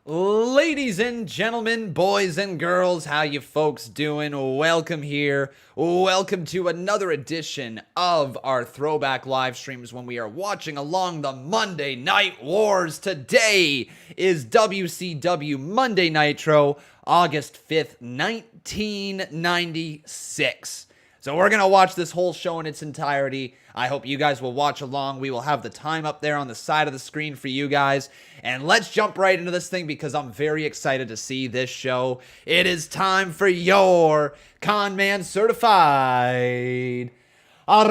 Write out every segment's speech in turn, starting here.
Ladies and gentlemen, boys and girls, how you folks doing? Welcome here. Welcome to another edition of our throwback live streams when we are watching along the Monday Night Wars. Today is WCW Monday Nitro, August 5th, 1996. So we're going to watch this whole show in its entirety. I hope you guys will watch along. We will have the time up there on the side of the screen for you guys. And let's jump right into this thing because I'm very excited to see this show. It is time for your Con Man Certified roll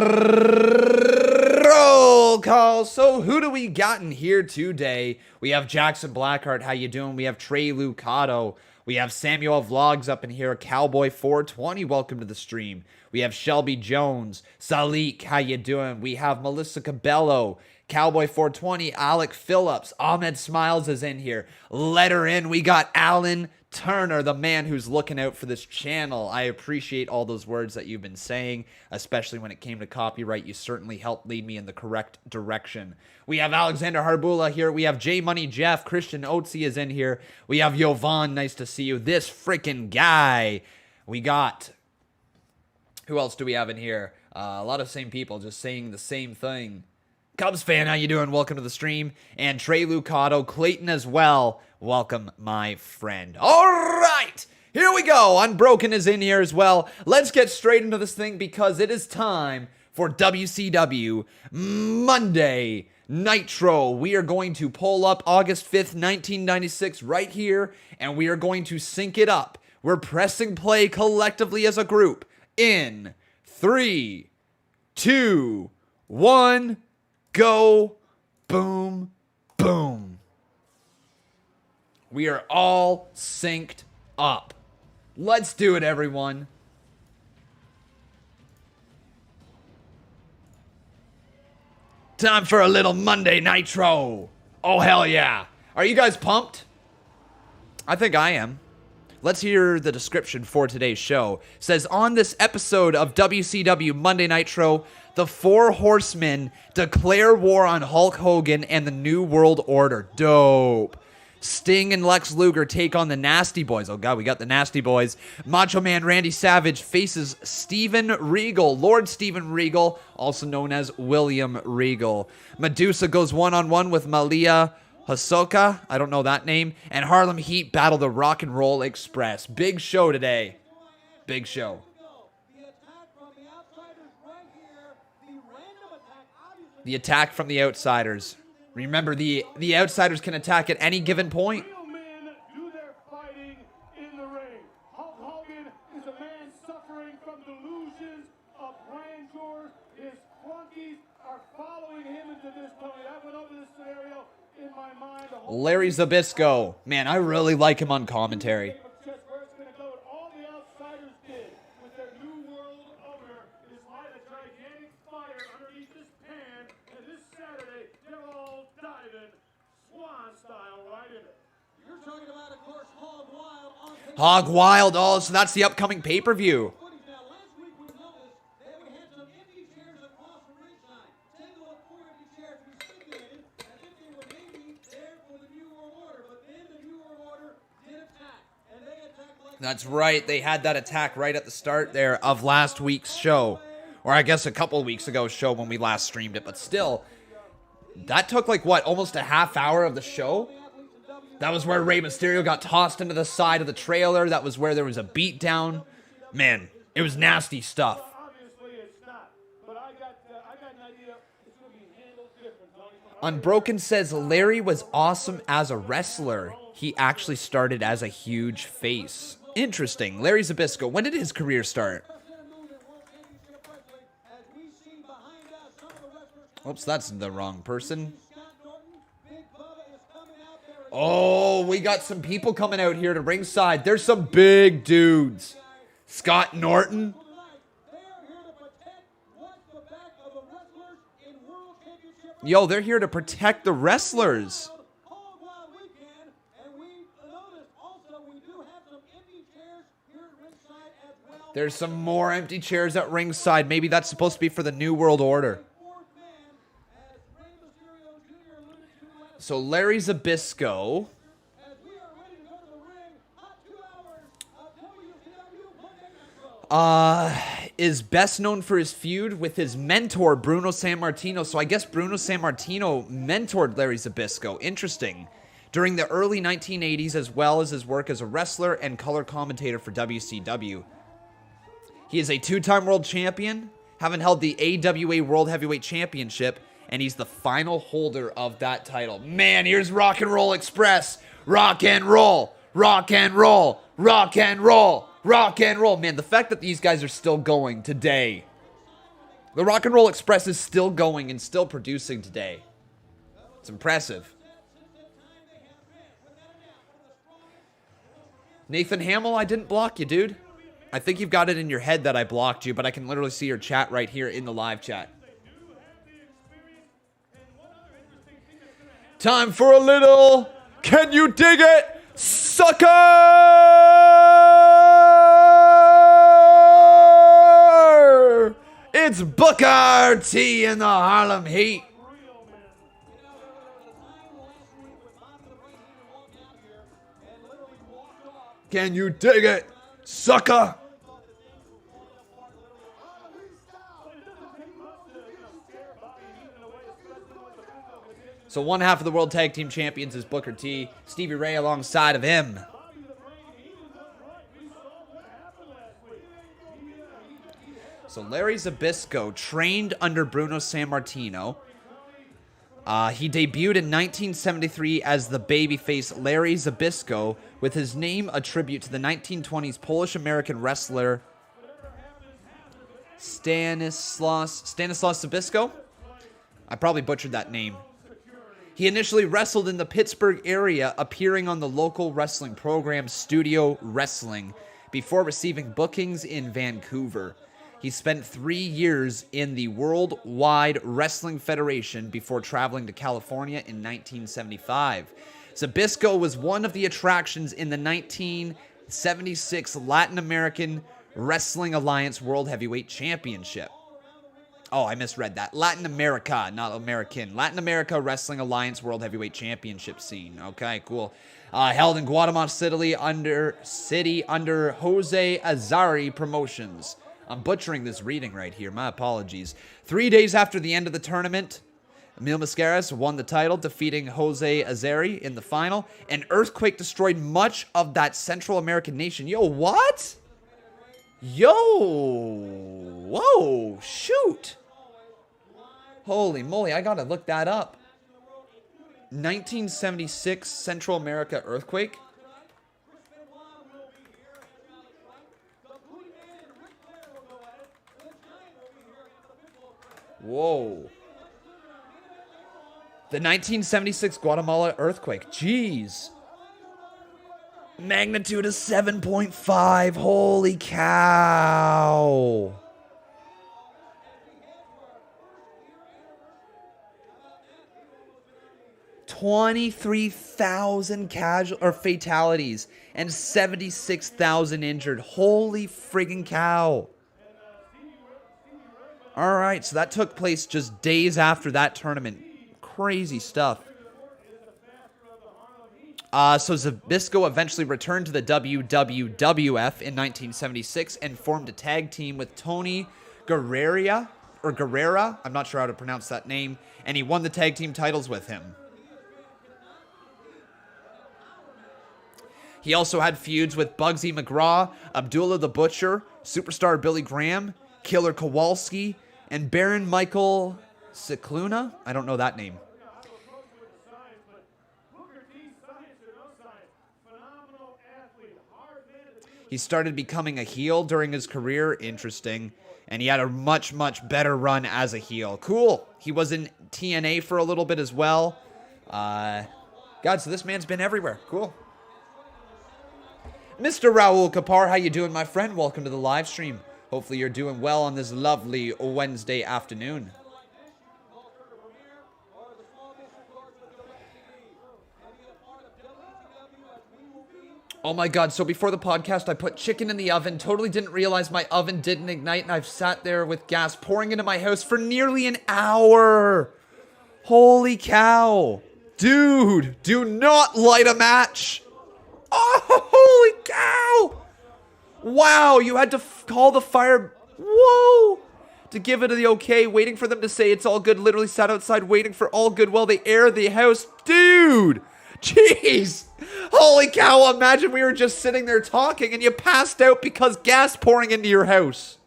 call. So who do we got in here today? We have Jackson Blackheart. How you doing? We have Trey Lucado. We have Samuel Vlogs up in here. Cowboy 420, welcome to the stream. We have Shelby Jones. Salik, how you doing? We have Melissa Cabello. Cowboy 420, Alec Phillips. Ahmed Smiles is in here. Let her in. We got Alan Turner, the man who's looking out for this channel. I appreciate all those words that you've been saying, especially when it came to copyright. You certainly helped lead me in the correct direction. We have Alexander Harbula here. We have J Money Jeff. Christian Otzi is in here. We have Yovan. Nice to see you. This freaking guy. We got... Who else do we have in here? A lot of same people just saying the same thing. Cubs fan, how you doing? Welcome to the stream. And Trey Lucado, Clayton as well. Welcome, my friend. All right, here we go. Unbroken is in here as well. Let's get straight into this thing because it is time for WCW Monday Nitro. We are going to pull up August 5th, 1996 right here, and we are going to sync it up. We're pressing play collectively as a group in 3, 2, 1, go. Boom, boom. We are all synced up. Let's do it, everyone. Time for a little Monday Nitro. Oh, hell yeah. Are you guys pumped? I think I am. Let's hear the description for today's show. It says, on this episode of WCW Monday Nitro, the Four Horsemen declare war on Hulk Hogan and the New World Order. Dope. Sting and Lex Luger take on the Nasty Boys. Oh, God, we got the Nasty Boys. Macho Man Randy Savage faces Steven Regal, Lord Steven Regal, also known as William Regal. Medusa goes one-on-one with Malia Hosaka, I don't know that name, and Harlem Heat battle the Rock and Roll Express. Big show today. Big show. The attack from the outsiders. Remember, the outsiders can attack at any given point. Real men do their fighting in the ring. Hulk Hogan is a man suffering from delusions of grandeur. His flunkies are following him into this pony. I went over this scenario in my mind. Larry Zbyszko. Man, I really like him on commentary. Just where it's going to go. And all the outsiders did with their New World Order is light a gigantic fire underneath this pan. And this Saturday, they're all diving swan style right in it. You're talking about, of course, Hog Wild on Hog Wild. Oh, so that's the upcoming pay-per-view. Now, last week we noticed that we had some empty chairs across the ringside. Take a look, 4 empty chairs. We speculated as if they were maybe there for the New World Order, but then the New World Order did attack, and they attacked like... That's right. They had that attack right at the start there of last week's show. Or I guess a couple weeks ago's show when we last streamed it. But still, that took like, what, almost a half hour of the show? That was where Rey Mysterio got tossed into the side of the trailer. That was where there was a beatdown. Man, it was nasty stuff. Obviously, it's not, but I got an idea. It's going to be handled different, Tony. Unbroken says Larry was awesome as a wrestler. He actually started as a huge face. Interesting. Larry Zbyszko, when did his career start? Oops, that's the wrong person. Oh, we got some people coming out here to ringside. There's some big dudes. Scott Norton. Yo, they're here to protect the wrestlers. There's some more empty chairs at ringside. Maybe that's supposed to be for the New World Order. So Larry Zbyszko is best known for his feud with his mentor, Bruno Sammartino. So I guess Bruno Sammartino mentored Larry Zbyszko. Interesting. During the early 1980s, as well as his work as a wrestler and color commentator for WCW. He is a two-time world champion, having held the AWA World Heavyweight Championship, and he's the final holder of that title. Man, here's Rock and Roll Express. Rock and roll, rock and roll, rock and roll, rock and roll. Man, the fact that these guys are still going today. The Rock and Roll Express is still going and still producing today. It's impressive. Nathan Hamill, I didn't block you, dude. I think you've got it in your head that I blocked you, but I can literally see your chat right here in the live chat. Time for a little, can you dig it, sucker? It's Booker T in the Harlem Heat. Can you dig it, sucker? So one half of the World Tag Team Champions is Booker T. Stevie Ray alongside of him. So Larry Zbyszko trained under Bruno Sammartino. He debuted in 1973 as the babyface Larry Zbyszko, with his name a tribute to the 1920s Polish-American wrestler Stanislaus Zbyszko? I probably butchered that name. He initially wrestled in the Pittsburgh area, appearing on the local wrestling program Studio Wrestling, before receiving bookings in Vancouver. He spent 3 years in the Worldwide Wrestling Federation before traveling to California in 1975. Zbyszko was one of the attractions in the 1976 Latin American Wrestling Alliance World Heavyweight Championship. Oh, I misread that. Latin America, not American. Latin America Wrestling Alliance World Heavyweight Championship scene. Okay, cool. Held in Guatemala City under Jose Azari Promotions. I'm butchering this reading right here. My apologies. 3 days after the end of the tournament, Emil Mascaras won the title, defeating Jose Azari in the final. An earthquake destroyed much of that Central American nation. Yo, what? Yo, whoa, shoot. Holy moly, I gotta look that up. 1976 Central America earthquake. Whoa. The 1976 Guatemala earthquake. Jeez. Magnitude of 7.5. Holy cow. $23,000 fatalities and 76,000 injured. Holy friggin' cow. All right, so that took place just days after that tournament. Crazy stuff. So Zbyszko eventually returned to the WWF in 1976 and formed a tag team with Tony Guerrera. I'm not sure how to pronounce that name. And he won the tag team titles with him. He also had feuds with Bugsy McGraw, Abdullah the Butcher, Superstar Billy Graham, Killer Kowalski, and Baron Michael Cicluna. I don't know that name. He started becoming a heel during his career. Interesting. And he had a much, much better run as a heel. Cool. He was in TNA for a little bit as well. God, so this man's been everywhere. Cool. Mr. Raul Kapar, how you doing, my friend? Welcome to the live stream. Hopefully you're doing well on this lovely Wednesday afternoon. Oh my god, so before the podcast, I put chicken in the oven, totally didn't realize my oven didn't ignite, and I've sat there with gas pouring into my house for nearly an hour. Holy cow. Dude, do not light a match. Oh, holy cow. Wow, you had to call the fire. Whoa! To give it the okay, waiting for them to say it's all good. Literally sat outside waiting for all good while they air the house. Dude! Jeez! Holy cow, imagine we were just sitting there talking and you passed out because gas pouring into your house.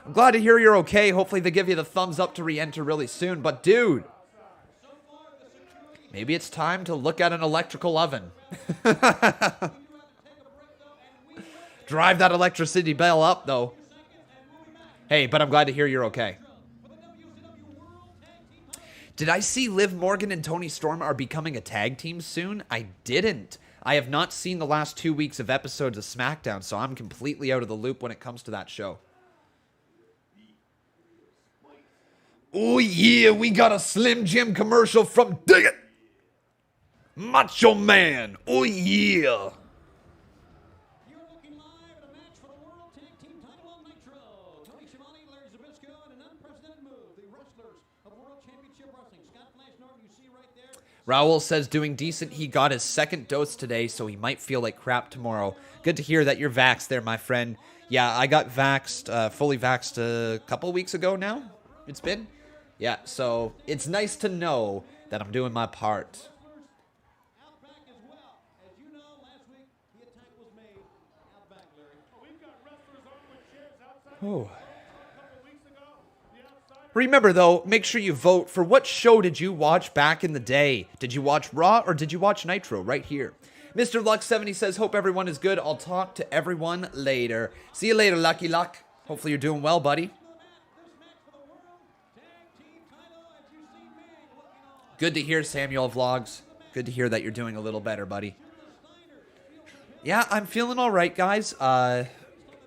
I'm glad to hear you're okay. Hopefully they give you the thumbs up to re-enter really soon. But dude, maybe it's time to look at an electrical oven. Drive that electricity bill up, though. Hey, but I'm glad to hear you're okay. Did I see Liv Morgan and Toni Storm are becoming a tag team soon? I didn't. I have not seen the last 2 weeks of episodes of SmackDown, so I'm completely out of the loop when it comes to that show. Oh yeah, we got a Slim Jim commercial from Dig It! Macho Man! Oh yeah! You're looking live at a match for the World Tag Team title on Nitro. Tony Schiavone, Larry Zbyszko, and an unprecedented move. The wrestlers of World Championship Wrestling. Scott Flash Norton, you see right there. Raul says doing decent. He got his second dose today, so he might feel like crap tomorrow. Good to hear that you're vaxxed there, my friend. Yeah, I got vaxxed, fully vaxxed a couple weeks ago now. It's been. Yeah, so it's nice to know that I'm doing my part. Out back as well. As you know, last week the attack was made out back, Larry. We've got wrestlers on with chairs outside. Oh. A couple weeks ago, the outsider. Remember, though, make sure you vote for what show did you watch back in the day. Did you watch Raw or did you watch Nitro right here? Mr. Luck70 says, hope everyone is good. I'll talk to everyone later. See you later, Lucky Luck. Hopefully you're doing well, buddy. Good to hear, Samuel Vlogs. Good to hear that you're doing a little better, buddy. Yeah, I'm feeling all right, guys.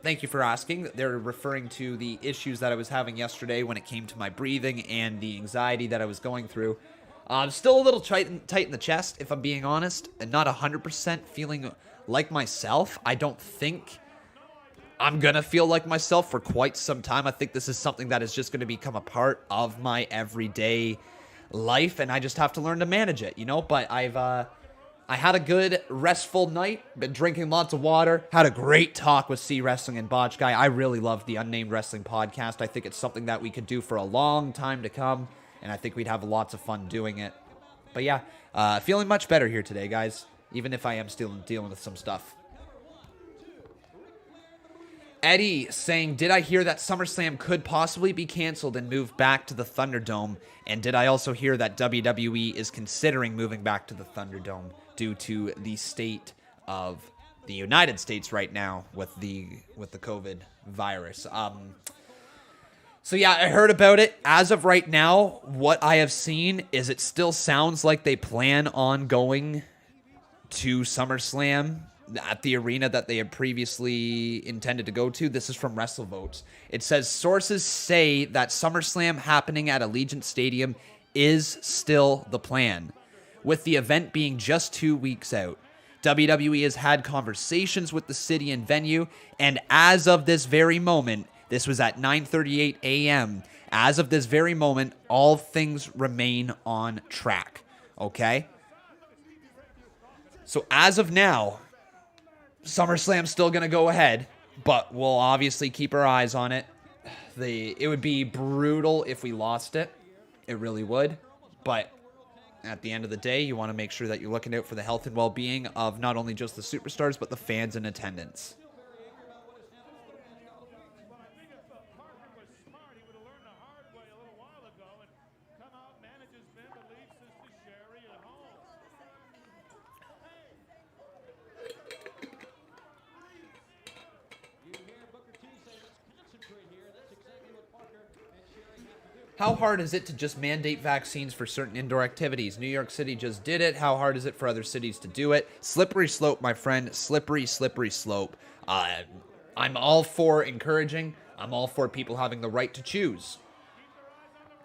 Thank you for asking. They're referring to the issues that I was having yesterday when it came to my breathing and the anxiety that I was going through. I'm still a little tight in the chest, if I'm being honest, and not 100% feeling like myself. I don't think I'm going to feel like myself for quite some time. I think this is something that is just going to become a part of my everyday life, and I just have to learn to manage it, you know? But I had a good, restful night, been drinking lots of water, had a great talk with C Wrestling and Botch Guy. I really love the Unnamed Wrestling podcast. I think it's something that we could do for a long time to come, and I think we'd have lots of fun doing it. But yeah, feeling much better here today, guys, even if I am still dealing with some stuff. Eddie saying, did I hear that SummerSlam could possibly be canceled and move back to the Thunderdome? And did I also hear that WWE is considering moving back to the Thunderdome due to the state of the United States right now with the COVID virus? So yeah, I heard about it. As of right now, what I have seen is it still sounds like they plan on going to SummerSlam at the arena that they had previously intended to go to. This is from WrestleVotes. It says, sources say that SummerSlam happening at Allegiant Stadium is still the plan, with the event being just 2 weeks out. WWE has had conversations with the city and venue, and as of this very moment, this was at 9:38 a.m., as of this very moment, all things remain on track, okay? So as of now, SummerSlam's still going to go ahead, but we'll obviously keep our eyes on it. It would be brutal if we lost it. It really would. But at the end of the day, you want to make sure that you're looking out for the health and well-being of not only just the superstars, but the fans in attendance. But I think if Parker was smart, he would have learned the hard way a little while ago and come out, manages them, but leaves Sister Sherry at home. You hear Booker T say, let's concentrate here. That's exactly what Parker and Sherry have to do. How hard is it to just mandate vaccines for certain indoor activities? New York City just did it. How hard is it for other cities to do it? Slippery slope, my friend. Slippery, slippery slope. I'm all for encouraging. I'm all for people having the right to choose.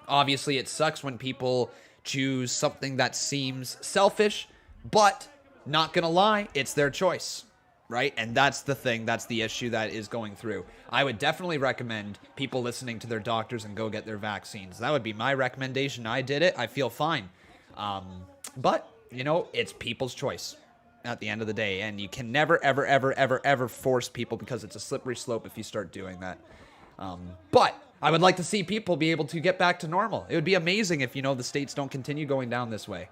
Obviously, it sucks when people choose something that seems selfish, but not gonna lie, it's their choice, right? And that's the thing, that's the issue that is going through. I would definitely recommend people listening to their doctors and go get their vaccines. That would be my recommendation. I did it. I feel fine. But, you know, it's people's choice. at the end of the day. And you can never, ever, ever, ever, ever force people because it's a slippery slope if you start doing that. But I would like to see people be able to get back to normal. It would be amazing if, you know, the states don't continue going down this way.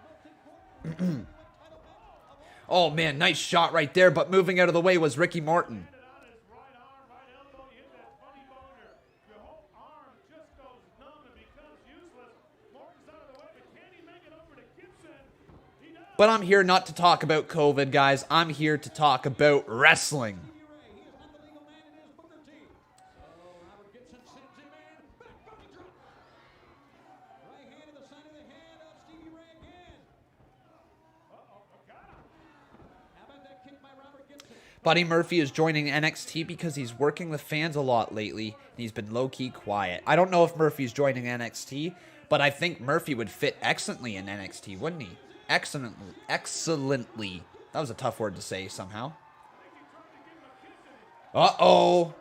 Oh, man, nice shot right there. But moving out of the way was Ricky Morton. But I'm here not to talk about COVID, guys. I'm here to talk about wrestling. Buddy Murphy is joining NXT because he's working with fans a lot lately, and he's been low-key quiet. I don't know if Murphy's joining NXT, but I think Murphy would fit excellently in NXT, wouldn't he? Excellently. That was a tough word to say somehow. Uh-oh.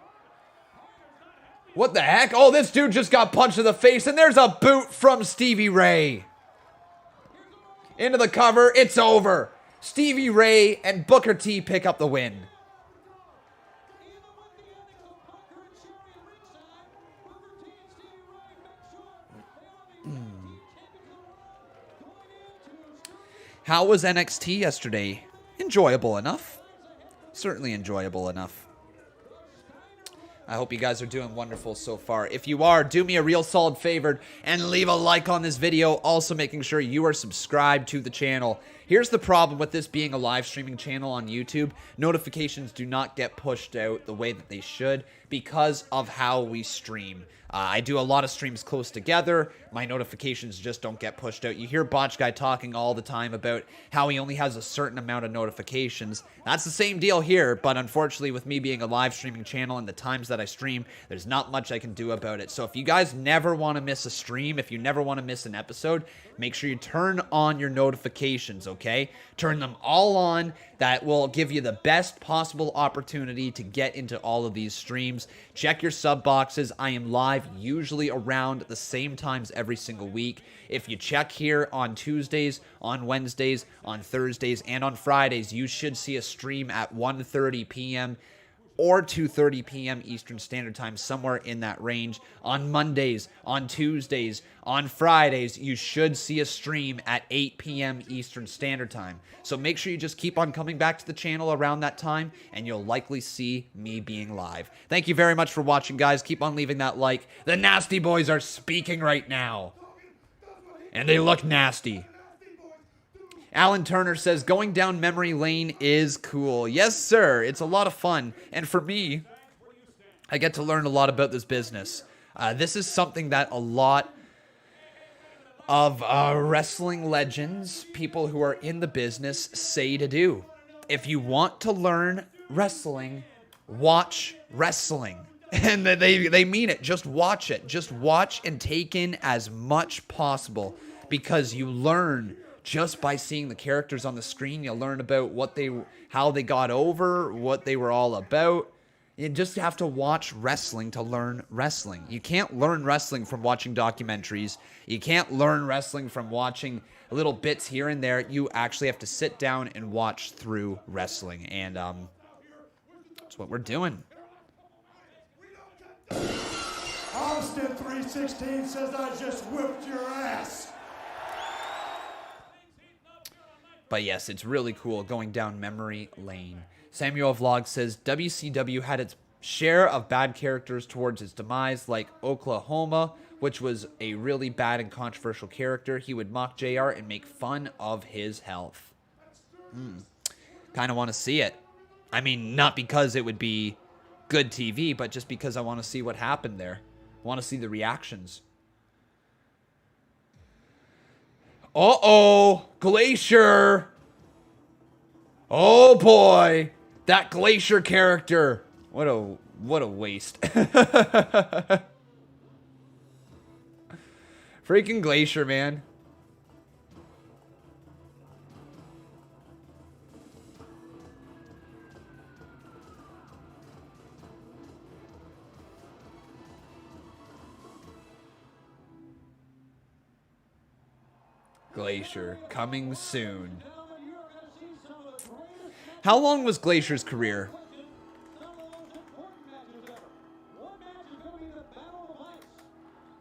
What the heck? Oh, this dude just got punched in the face, and there's a boot from Stevie Ray. Into the cover. It's over. Stevie Ray and Booker T pick up the win. How was NXT yesterday? Enjoyable enough. Certainly enjoyable enough. I hope you guys are doing wonderful so far. If you are, do me a real solid favor and leave a like on this video. Also making sure you are subscribed to the channel. Here's the problem with this being a live streaming channel on YouTube. Notifications do not get pushed out the way that they should because of how we stream. I do a lot of streams close together. My notifications just don't get pushed out. You hear Botch Guy talking all the time about how he only has a certain amount of notifications. That's the same deal here, but unfortunately with me being a live streaming channel and the times that I stream, there's not much I can do about it. So if you guys never want to miss a stream, if you never want to miss an episode, make sure you turn on your notifications, okay? Turn them all on. That will give you the best possible opportunity to get into all of these streams. Check your sub boxes. I am live usually around the same times every single week. If you check here on Tuesdays, on Wednesdays, on Thursdays, and on Fridays, you should see a stream at 1:30 p.m. or 2:30 p.m. Eastern Standard Time, somewhere in that range. On Mondays, on Tuesdays, on Fridays, you should see a stream at 8 p.m. Eastern Standard Time. So make sure you just keep on coming back to the channel around that time, and you'll likely see me being live. Thank you very much for watching, guys. Keep on leaving that like. The Nasty Boys are speaking right now, and they look nasty. Alan Turner says, going down memory lane is cool. Yes, sir. It's a lot of fun. And for me, I get to learn a lot about this business. This is something that a lot of wrestling legends, people who are in the business, say to do. If you want to learn wrestling, watch wrestling. And they mean it. Just watch it. Just watch and take in as much possible, because you learn just by seeing the characters on the screen. You'll learn about how they got over, what they were all about. You just have to watch wrestling to learn wrestling. You can't learn wrestling from watching documentaries. You can't learn wrestling from watching little bits here and there. You actually have to sit down and watch through wrestling. And that's what we're doing. Austin 316 says I just whipped your ass. But yes, it's really cool going down memory lane. Samuel Vlog says, WCW had its share of bad characters towards its demise, like Oklahoma, which was a really bad and controversial character. He would mock JR and make fun of his health. Kind of want to see it. I mean, not because it would be good TV, but just because I want to see what happened there. I want to see the reactions. Uh-oh, Glacier. Oh boy, that Glacier character. What a waste. Freaking Glacier, man. Glacier coming soon. How long was Glacier's career? Some of the most important matches ever. One match is going to be the Battle of Ice.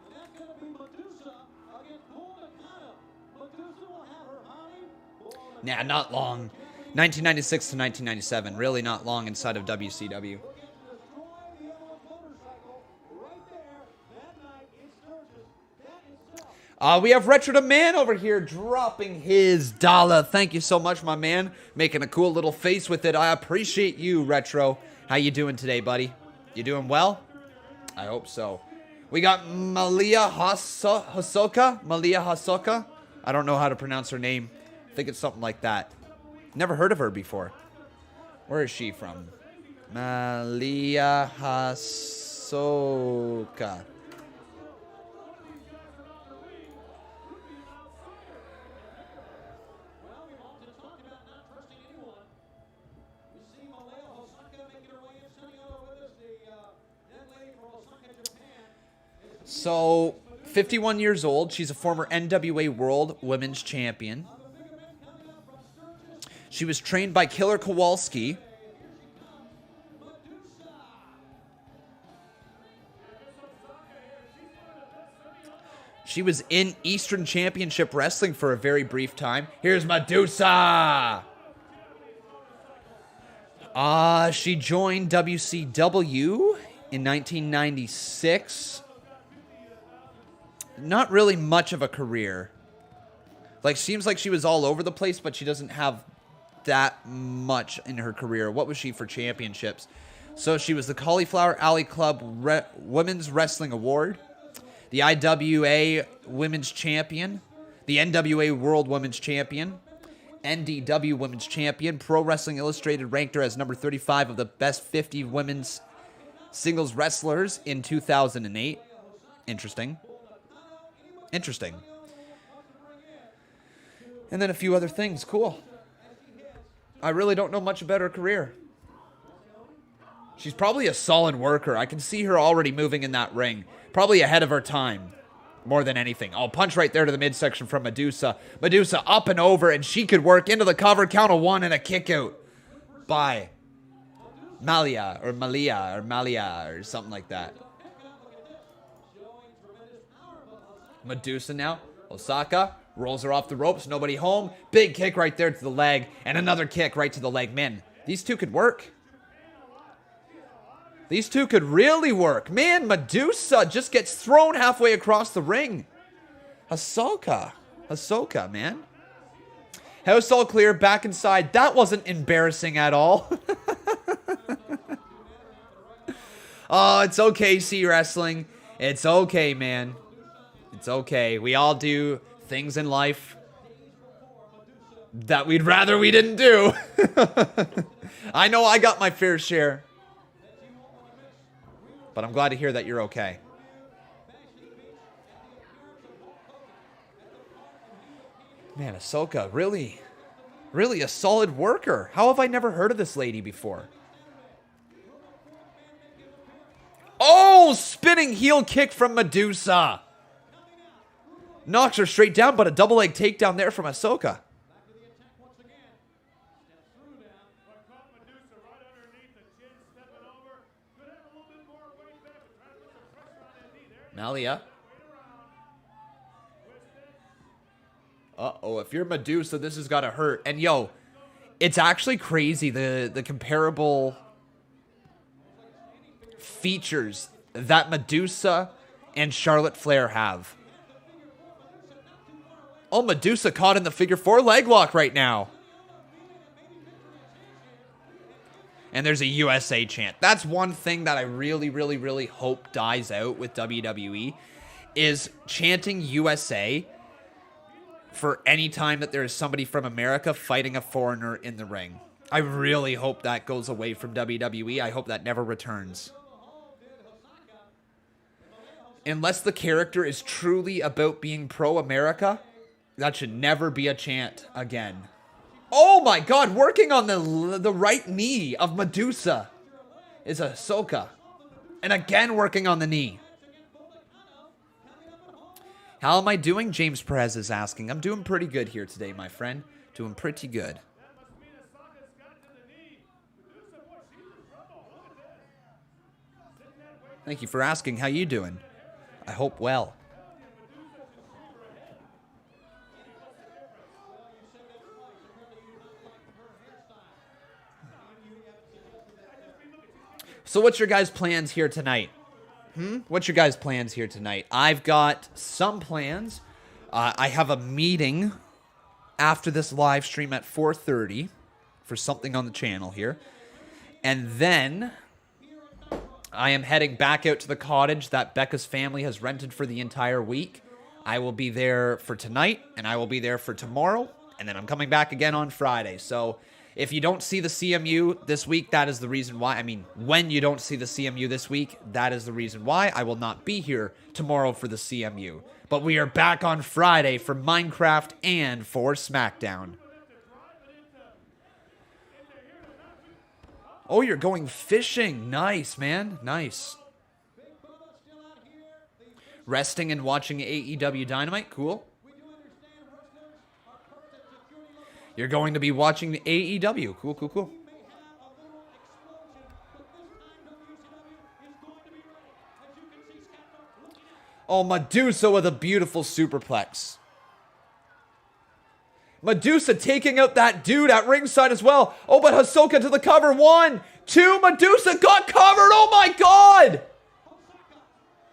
And that's going to be Medusa against Nakano. Medusa will have her Harlem. Nah, not long. 1996 to 1997. Really not long inside of WCW. We have Retro the Man over here dropping his dollar. Thank you so much, my man. Making a cool little face with it. I appreciate you, Retro. How you doing today, buddy? You doing well? I hope so. We got Malia Hosaka. Malia Hosaka. I don't know how to pronounce her name. I think it's something like that. Never heard of her before. Where is she from? Malia Hosaka. Well, we've often talked about not trusting anyone. We see Malia Hosaka making her way in, sending over with us the young lady from Osaka, Japan. So, 51 years old. She's a former NWA World Women's Champion. She was trained by Killer Kowalski. She was in Eastern Championship Wrestling for a very brief time. Here's Medusa. She joined WCW in 1996. Not really much of a career. Like, seems like she was all over the place, but she doesn't have that much in her career. What was she for championships? So she was the Cauliflower Alley Club Women's Wrestling Award, the IWA Women's Champion, the NWA World Women's Champion, NDW Women's Champion. Pro Wrestling Illustrated ranked her as number 35 of the best 50 women's singles wrestlers in 2008. Interesting. Interesting. And then a few other things. Cool. I really don't know much about her career. She's probably a solid worker. I can see her already moving in that ring. Probably ahead of her time. More than anything. Oh, punch right there to the midsection from Medusa. Medusa up and over, and she could work into the cover. Count of one and a kick out by Malia or something like that. Medusa now. Hosaka rolls her off the ropes. Nobody home. Big kick right there to the leg. And another kick right to the leg. Man, these two could work. These two could really work. Man, Medusa just gets thrown halfway across the ring. Hosaka, man. House all clear. Back inside. That wasn't embarrassing at all. Oh, it's okay, C Wrestling. It's okay, man. It's okay. We all do things in life that we'd rather we didn't do. I know I got my fair share. But I'm glad to hear that you're okay. Man, Ahsoka, really a solid worker. How have I never heard of this lady before? Oh, spinning heel kick from Medusa. Knocks her straight down, but a double leg takedown there from Ahsoka. Malia. Uh-oh, if you're Medusa, this has got to hurt. And yo, it's actually crazy the comparable features that Medusa and Charlotte Flair have. Oh, Medusa caught in the figure four leg lock right now. And there's a USA chant. That's one thing that I really hope dies out with WWE is chanting USA for any time that there is somebody from America fighting a foreigner in the ring. I really hope that goes away from WWE. I hope that never returns. Unless the character is truly about being pro-America, that should never be a chant again. Oh my god, working on the right knee of Medusa is Ahsoka. And again working on the knee. How am I doing? James Perez is asking. I'm doing pretty good here today, my friend. Doing pretty good. Thank you for asking. How you doing? I hope well. So what's your guys' plans here tonight? What's your guys' plans here tonight? I've got some plans. I have a meeting after this live stream at 4:30 for something on the channel here. And then I am heading back out to the cottage that Becca's family has rented for the entire week. I will be there for tonight, and I will be there for tomorrow, and then I'm coming back again on Friday. So if you don't see the CMU this week, that is the reason why. I mean, when you don't see the CMU this week, that is the reason why. I will not be here tomorrow for the CMU. But we are back on Friday for Minecraft and for SmackDown. Oh, you're going fishing. Nice, man. Nice. Resting and watching AEW Dynamite. Cool. You're going to be watching the AEW. Cool, cool, cool. Oh, Medusa with a beautiful superplex. Medusa taking out that dude at ringside as well. Oh, but Hosaka to the cover. 1, 2, Medusa got covered. Oh my god!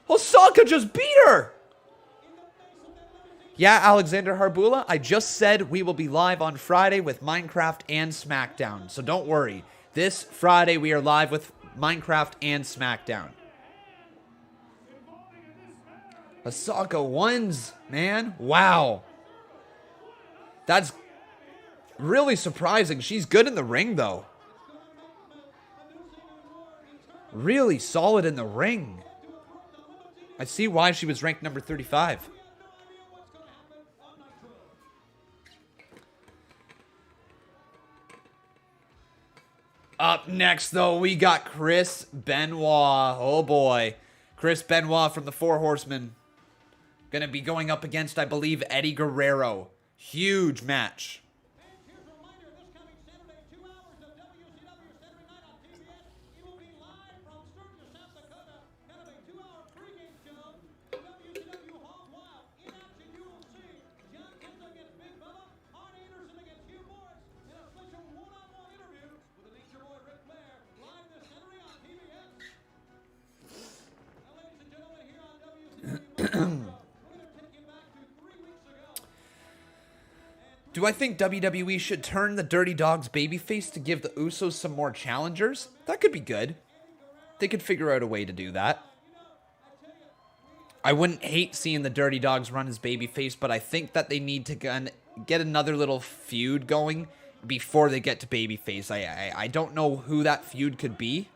Hosaka just beat her. Yeah, Alexander Harbula, I just said we will be live on Friday with Minecraft and SmackDown. So don't worry. This Friday we are live with Minecraft and SmackDown. Hosaka wins, man. Wow. That's really surprising. She's good in the ring, though. Really solid in the ring. I see why she was ranked number 35. Up next, though, we got Chris Benoit. Oh, boy. Chris Benoit from the Four Horsemen. Gonna be going up against, I believe, Eddie Guerrero. Huge match. And here's a reminder, this coming Saturday, 2 hours of WCW Saturday night on TBS. It will be live from Sturgis, South Dakota. Kind of a 2-hour pregame show. WCW Hog Wild. In action, you will see John Kenta against Big Bella, Arn Anderson against Hugh Morris, in a special one-on-one interview with the Nature Boy Ric Flair, live this Saturday on TBS. Now, ladies and gentlemen, here on WCW Do I think WWE should turn the Dirty Dogs babyface to give the Usos some more challengers? That could be good. They could figure out a way to do that. I wouldn't hate seeing the Dirty Dogs run as babyface, but I think that they need to get another little feud going before they get to babyface. I don't know who that feud could be.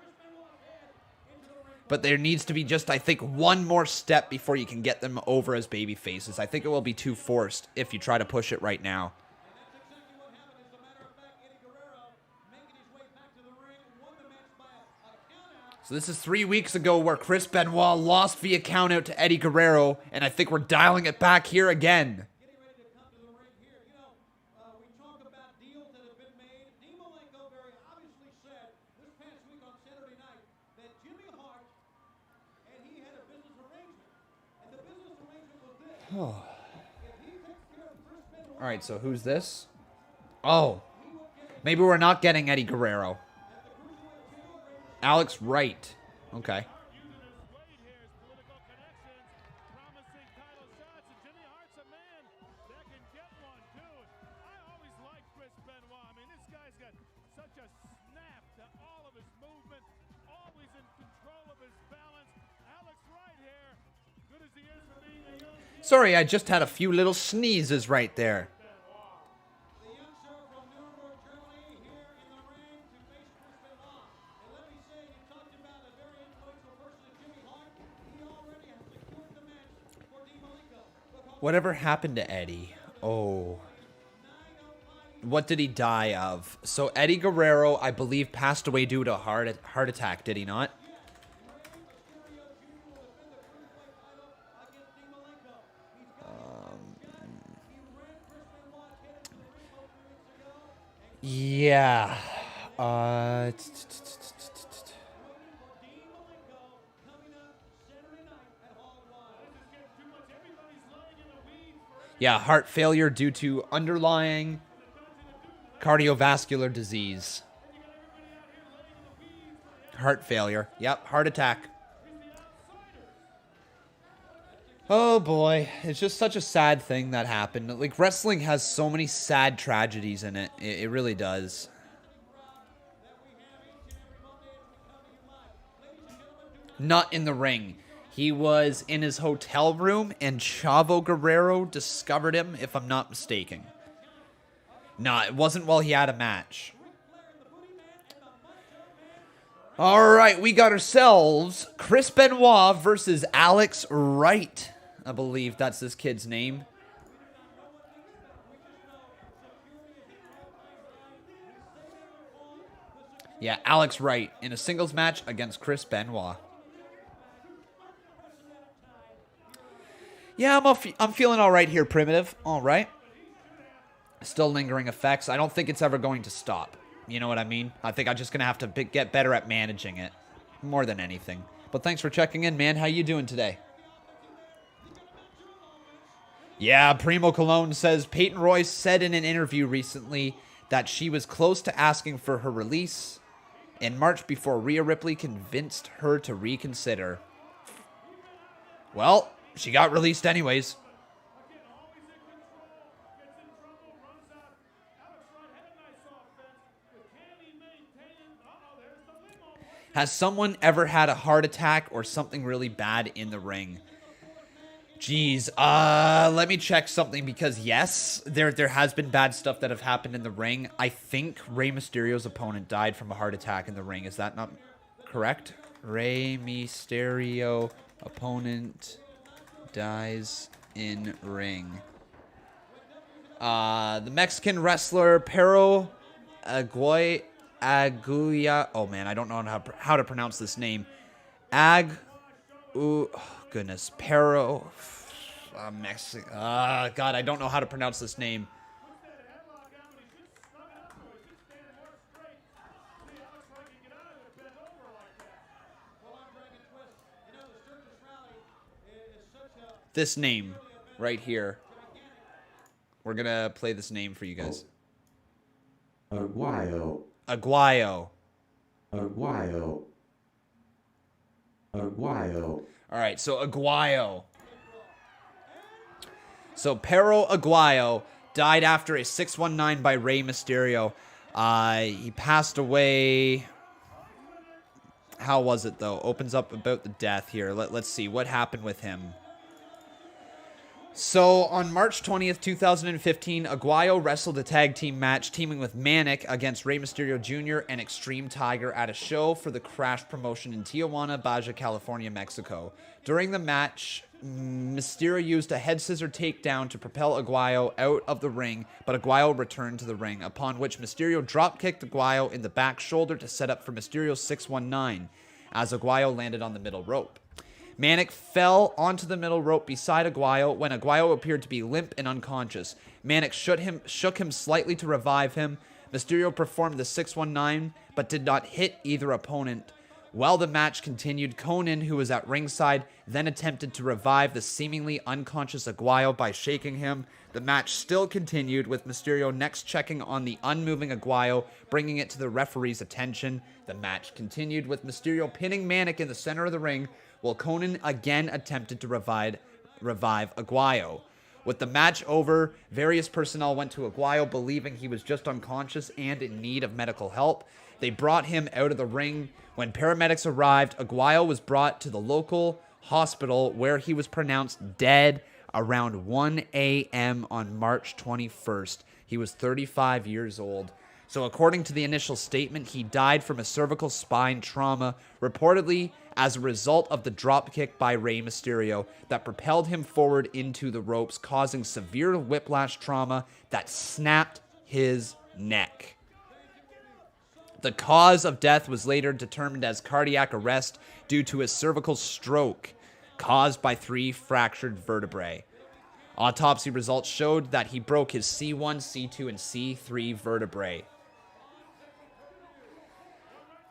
But there needs to be just, I think, one more step before you can get them over as babyfaces. I think it will be too forced if you try to push it right now. So this is 3 weeks ago where Chris Benoit lost via countout to Eddie Guerrero, and I think we're dialing it back here again. getting ready to come to the ring here. You know, we talk about deals that have been made. Dean Malenko very obviously said this past week on Saturday night that Jimmy Hart and he had a business arrangement. And the business arrangement was this. If he takes care of Chris Benoit, All right, so who's this? Oh, maybe we're not getting Eddie Guerrero. Alex Wright. Okay. Using his weight here, his political connections, promising title shots, and Jimmy Hart's a man that can get one, too. I always liked Chris Benoit. I mean, this guy's got such a snap to all of his movement, always in control of his balance. Alex Wright here, good as he is for being a young kid. Sorry, I just had a few little sneezes right there. the youngster from Nuremberg, Germany, here in the ring to face Chris Benoit. And let me say, you talked about a very influential person as Jimmy Hart. He already has secured the match for Dean Malenko. Whatever happened to Eddie? Oh. What did he die of? So Eddie Guerrero, I believe, passed away due to a heart attack, did he not? Yeah. Yeah, heart failure due to underlying cardiovascular disease. Heart failure. Yep, heart attack. Oh boy, it's just such a sad thing that happened. Like, wrestling has so many sad tragedies in it. It really does. Not in the ring. He was in his hotel room, and Chavo Guerrero discovered him, if I'm not mistaken. Nah, it wasn't while he had a match. All right, we got ourselves Chris Benoit versus Alex Wright. I believe that's this kid's name. Yeah, Alex Wright in a singles match against Chris Benoit. Yeah, I'm feeling all right here, Primitive. All right. Still lingering effects. I don't think it's ever going to stop. You know what I mean? I think I'm just going to have to get better at managing it. More than anything. But thanks for checking in, man. How you doing today? Yeah, Primo Cologne says, Peyton Royce said in an interview recently that she was close to asking for her release in March before Rhea Ripley convinced her to reconsider. Well, she got released anyways. Has someone ever had a heart attack or something really bad in the ring? Jeez, let me check something because yes, there has been bad stuff that have happened in the ring. I think Rey Mysterio's opponent died from a heart attack in the ring. Is that not correct? Rey Mysterio opponent dies in ring. The Mexican wrestler Pero Aguya. Oh man, I don't know how to pronounce this name. Oh goodness, Pero. Mexican. God, I don't know how to pronounce this name. This name right here. We're gonna play this name for you guys. Aguayo. Aguayo. Aguayo. Aguayo. All right, so Aguayo. So Pero Aguayo died after a 619 by Rey Mysterio. He passed away. How was it though? Opens up about the death here. Let's see what happened with him. So, on March 20th, 2015, Aguayo wrestled a tag team match teaming with Manic against Rey Mysterio Jr. and Extreme Tiger at a show for the Crash promotion in Tijuana, Baja California, Mexico. During the match, Mysterio used a head scissor takedown to propel Aguayo out of the ring, but Aguayo returned to the ring, upon which Mysterio drop-kicked Aguayo in the back shoulder to set up for Mysterio's 619, as Aguayo landed on the middle rope. Manic fell onto the middle rope beside Aguayo when Aguayo appeared to be limp and unconscious. Manic shook him slightly to revive him. Mysterio performed the 619, but did not hit either opponent. While the match continued, Konnan, who was at ringside, then attempted to revive the seemingly unconscious Aguayo by shaking him. The match still continued, with Mysterio next checking on the unmoving Aguayo, bringing it to the referee's attention. The match continued, with Mysterio pinning Manic in the center of the ring, while Konnan again attempted to revive Aguayo. With the match over, various personnel went to Aguayo believing he was just unconscious and in need of medical help. They brought him out of the ring. When paramedics arrived, Aguayo was brought to the local hospital where he was pronounced dead around 1 a.m. on March 21st. He was 35 years old. So according to the initial statement, he died from a cervical spine trauma, reportedly as a result of the dropkick by Rey Mysterio that propelled him forward into the ropes, causing severe whiplash trauma that snapped his neck. The cause of death was later determined as cardiac arrest due to a cervical stroke caused by 3 fractured vertebrae. Autopsy results showed that he broke his C1, C2, and C3 vertebrae.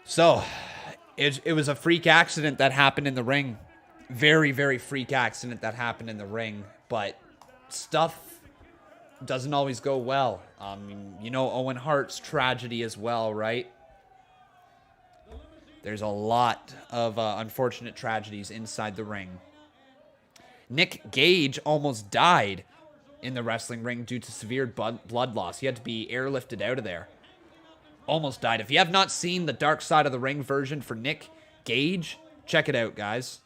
So, it was a freak accident that happened in the ring. Very, very freak accident that happened in the ring. But stuff doesn't always go well. You know Owen Hart's tragedy as well, right? There's a lot of unfortunate tragedies inside the ring. Nick Gage almost died in the wrestling ring due to severe blood loss. He had to be airlifted out of there. Almost died. If you have not seen the Dark Side of the Ring version for Nick Gage, check it out, guys.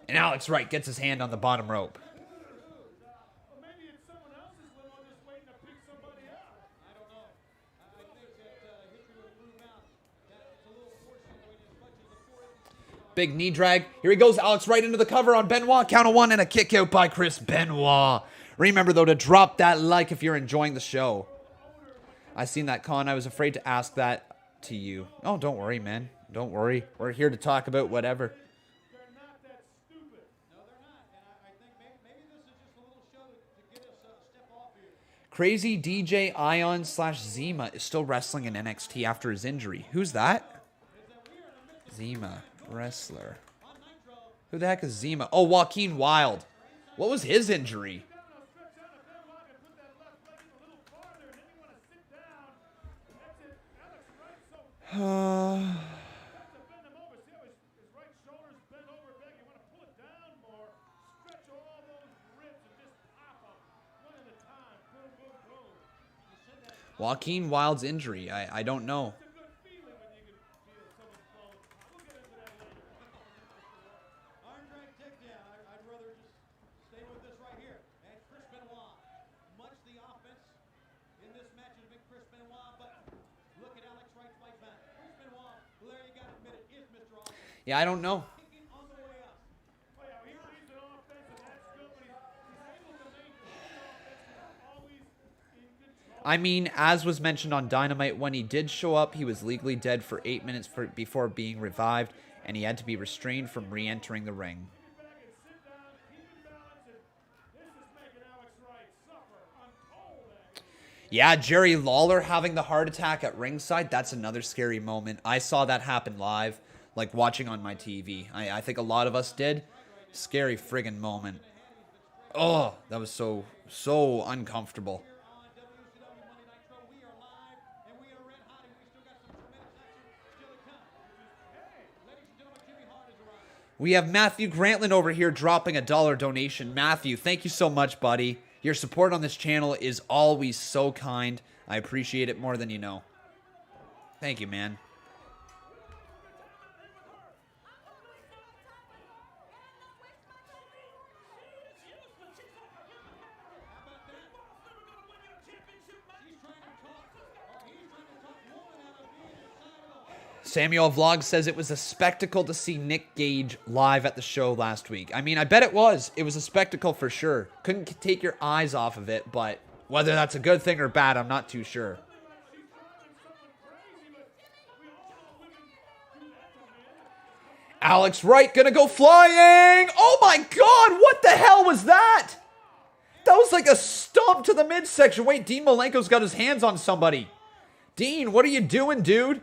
And Alex Wright gets his hand on the bottom rope. Maybe it's someone else's limo just waiting to pick somebody up. I don't know. I think that history would prove out that it's a little fortunate as much as the fourth. Big knee drag. Here he goes. Alex Wright into the cover on Benoit. Count of one and a kick out by Chris Benoit. Remember, though, to drop that like if you're enjoying the show. I seen that, Con. I was afraid to ask that to you. Oh, don't worry, man. Don't worry. We're here to talk about whatever. They're not that stupid. No, they're not. And I think maybe this is just a little show to get us a step off here. Crazy DJ Ion / Zima is still wrestling in NXT after his injury. Who's that? Zima. Wrestler. Who the heck is Zima? Oh, Joaquin Wilde. What was his injury? Joaquin Wilde's injury. I don't know. Arm drag takedown. I'd rather just stay with this right here. And Chris Benoit. Much the offense in this match has been Chris Benoit, but look at Alex Wright's fight back. Chris Benoit, who there you got to admit it, is Mr. Awesome. Yeah, I don't know. Kicking on the way up. Oh, yeah, he leads an offense, and that's good, but he's able to maintain the offense. He's always in control. I mean, as was mentioned on Dynamite, when he did show up, he was legally dead for 8 minutes before being revived, and he had to be restrained from re-entering the ring. Get back and sit down, keep it balanced, and this is making Alex Wright suffer. I'm told that. Yeah, Jerry Lawler having the heart attack at ringside, that's another scary moment. I saw that happen live, like watching on my TV. I think a lot of us did. Scary friggin' moment. Oh, that was so uncomfortable. On WCW Monday Nitro, we are live and we are red hot, and we still got some tremendous action still to come. Hey, ladies and gentlemen, Jimmy Hart is arriving. We have Matthew Grantlin over here dropping a $1 donation. Matthew, thank you so much, buddy. Your support on this channel is always so kind. I appreciate it more than you know. Thank you, man. Samuel Vlog says it was a spectacle to see Nick Gage live at the show last week. I mean, I bet it was. It was a spectacle for sure. Couldn't take your eyes off of it, but whether that's a good thing or bad, I'm not too sure. Alex Wright gonna go flying! Oh my god, what the hell was that? That was like a stomp to the midsection. Wait, Dean Malenko's got his hands on somebody. Dean, what are you doing, dude?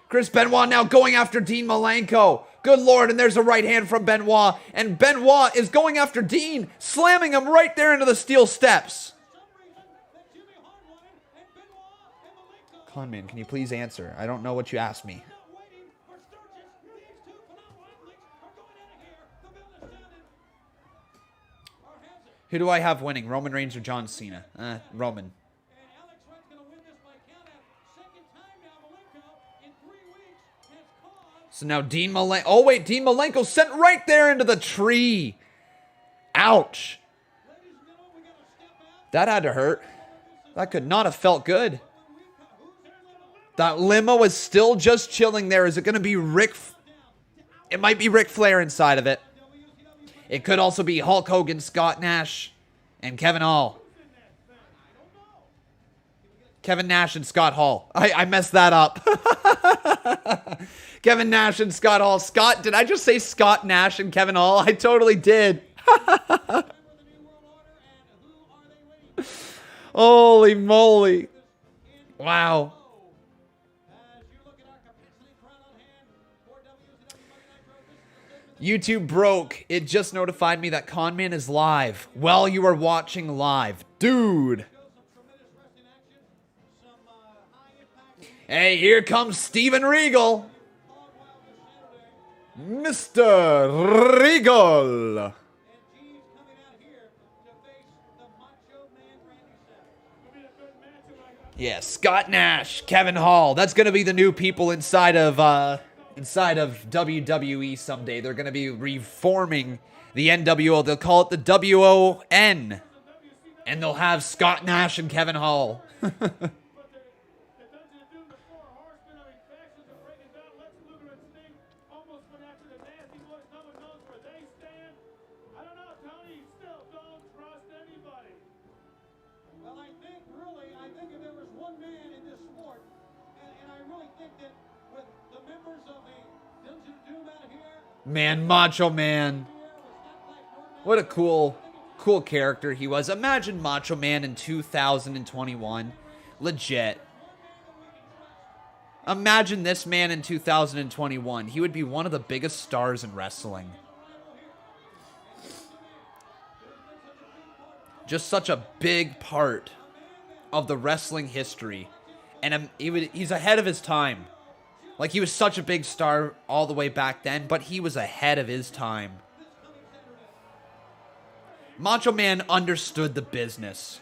Chris Benoit now going after Dean Malenko. Good lord, and there's a right hand from Benoit. And Benoit is going after Dean, slamming him right there into the steel steps. Conman, can you please answer? I don't know what you asked me. Who do I have winning, Roman Reigns or John Cena? Roman. So now Dean Malenko. Oh, wait. Dean Malenko sent right there into the tree. Ouch. That had to hurt. That could not have felt good. That limo is still just chilling there. Is it going to be It might be Ric Flair inside of it. It could also be Hulk Hogan, Scott Nash, and Kevin Hall. Kevin Nash and Scott Hall. I messed that up. Kevin Nash and Scott Hall. Scott, did I just say Scott Nash and Kevin Hall? I totally did. Holy moly. Wow. YouTube broke. It just notified me that Conman is live. Well, you are watching live. Dude. Hey, here comes Steven Regal. Mr. Regal. Yeah, Scott Nash, Kevin Hall. That's going to be the new people inside of WWE someday. They're going to be reforming the NWO. They'll call it the WON. And they'll have Scott Nash and Kevin Hall. Man, Macho Man. What a cool character he was. Imagine Macho Man in 2021. Legit. Imagine this man in 2021. He would be one of the biggest stars in wrestling. Just such a big part of the wrestling history. And he's ahead of his time. Like, he was such a big star all the way back then, but he was ahead of his time. Macho Man understood the business.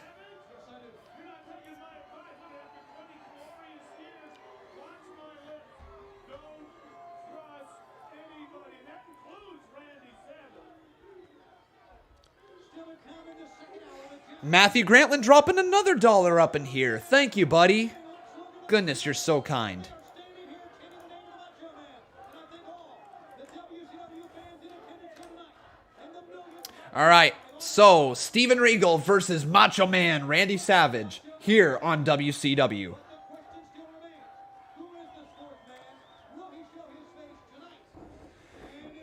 Matthew Grantland dropping another $1 up in here. Thank you, buddy. Goodness, you're so kind. All right, so Steven Regal versus Macho Man Randy Savage here on WCW.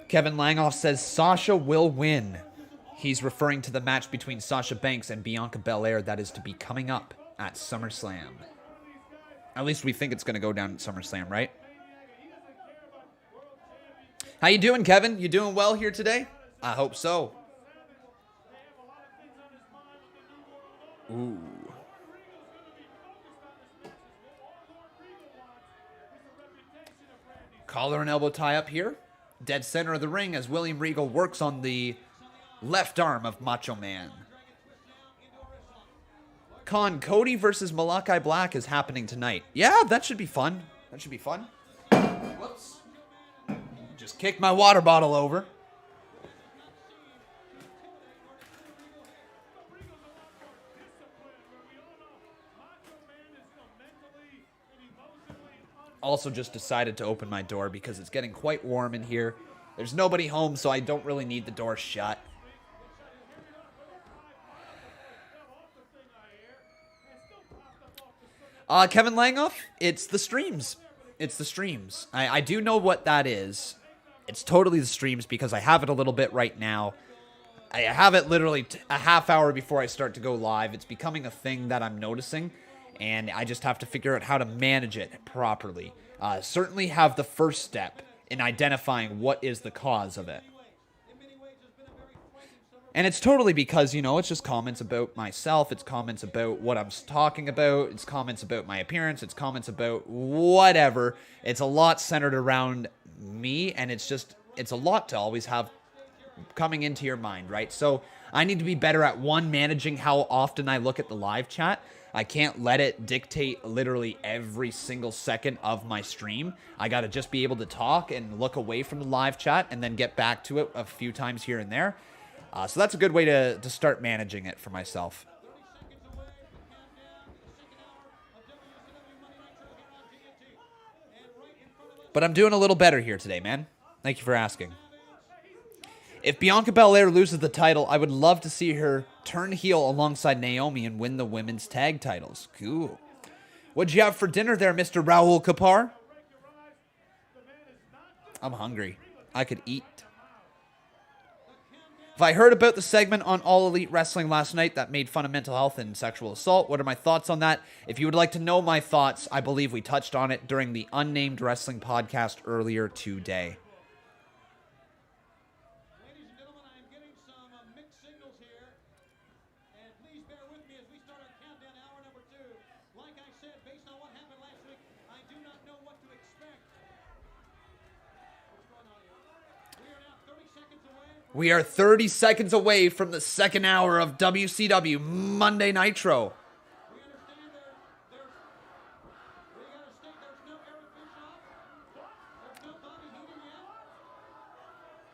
Kevin Langoff says Sasha will win. He's referring to the match between Sasha Banks and Bianca Belair that is to be coming up at SummerSlam. At least we think it's going to go down at SummerSlam, right? How you doing, Kevin? You doing well here today? I hope so. Ooh. Collar and elbow tie up here. Dead center of the ring as William Regal works on the left arm of Macho Man. Cody versus Malachi Black is happening tonight. Yeah, that should be fun. That should be fun. Whoops. Just kicked my water bottle over. Also just decided to open my door because it's getting quite warm in here. There's nobody home, so I don't really need the door shut. Kevin Langoff, it's the streams. It's the streams. I do know what that is. It's totally the streams because I have it a little bit right now. I have it literally a half hour before I start to go live. It's becoming a thing that I'm noticing, and I just have to figure out how to manage it properly. Certainly have the first step in identifying what is the cause of it. And it's totally because, you know, it's just comments about myself. It's comments about what I'm talking about. It's comments about my appearance. It's comments about whatever. It's a lot centered around me, and it's a lot to always have coming into your mind, right? So I need to be better at, one, managing how often I look at the live chat. I can't let it dictate literally every single second of my stream. I got to just be able to talk and look away from the live chat and then get back to it a few times here and there. So that's a good way to start managing it for myself. But I'm doing a little better here today, man. Thank you for asking. If Bianca Belair loses the title, I would love to see her turn heel alongside Naomi and win the women's tag titles. Cool. What'd you have for dinner there, Mr. Raul Kapar? I'm hungry. I could eat. If I heard about the segment on All Elite Wrestling last night that made fun of mental health and sexual assault, what are my thoughts on that? If you would like to know my thoughts, I believe we touched on it during the Unnamed Wrestling podcast earlier today. bear with me as we start our countdown, hour number 2. Like I said, based on what happened last week, I do not know what to expect. What's going on here? We are now 30 seconds away from We are 30 seconds away from the second hour of WCW Monday Nitro. we understand there's we gotta state there's no Eric Bischoff. There's no Bobby Heenan yet.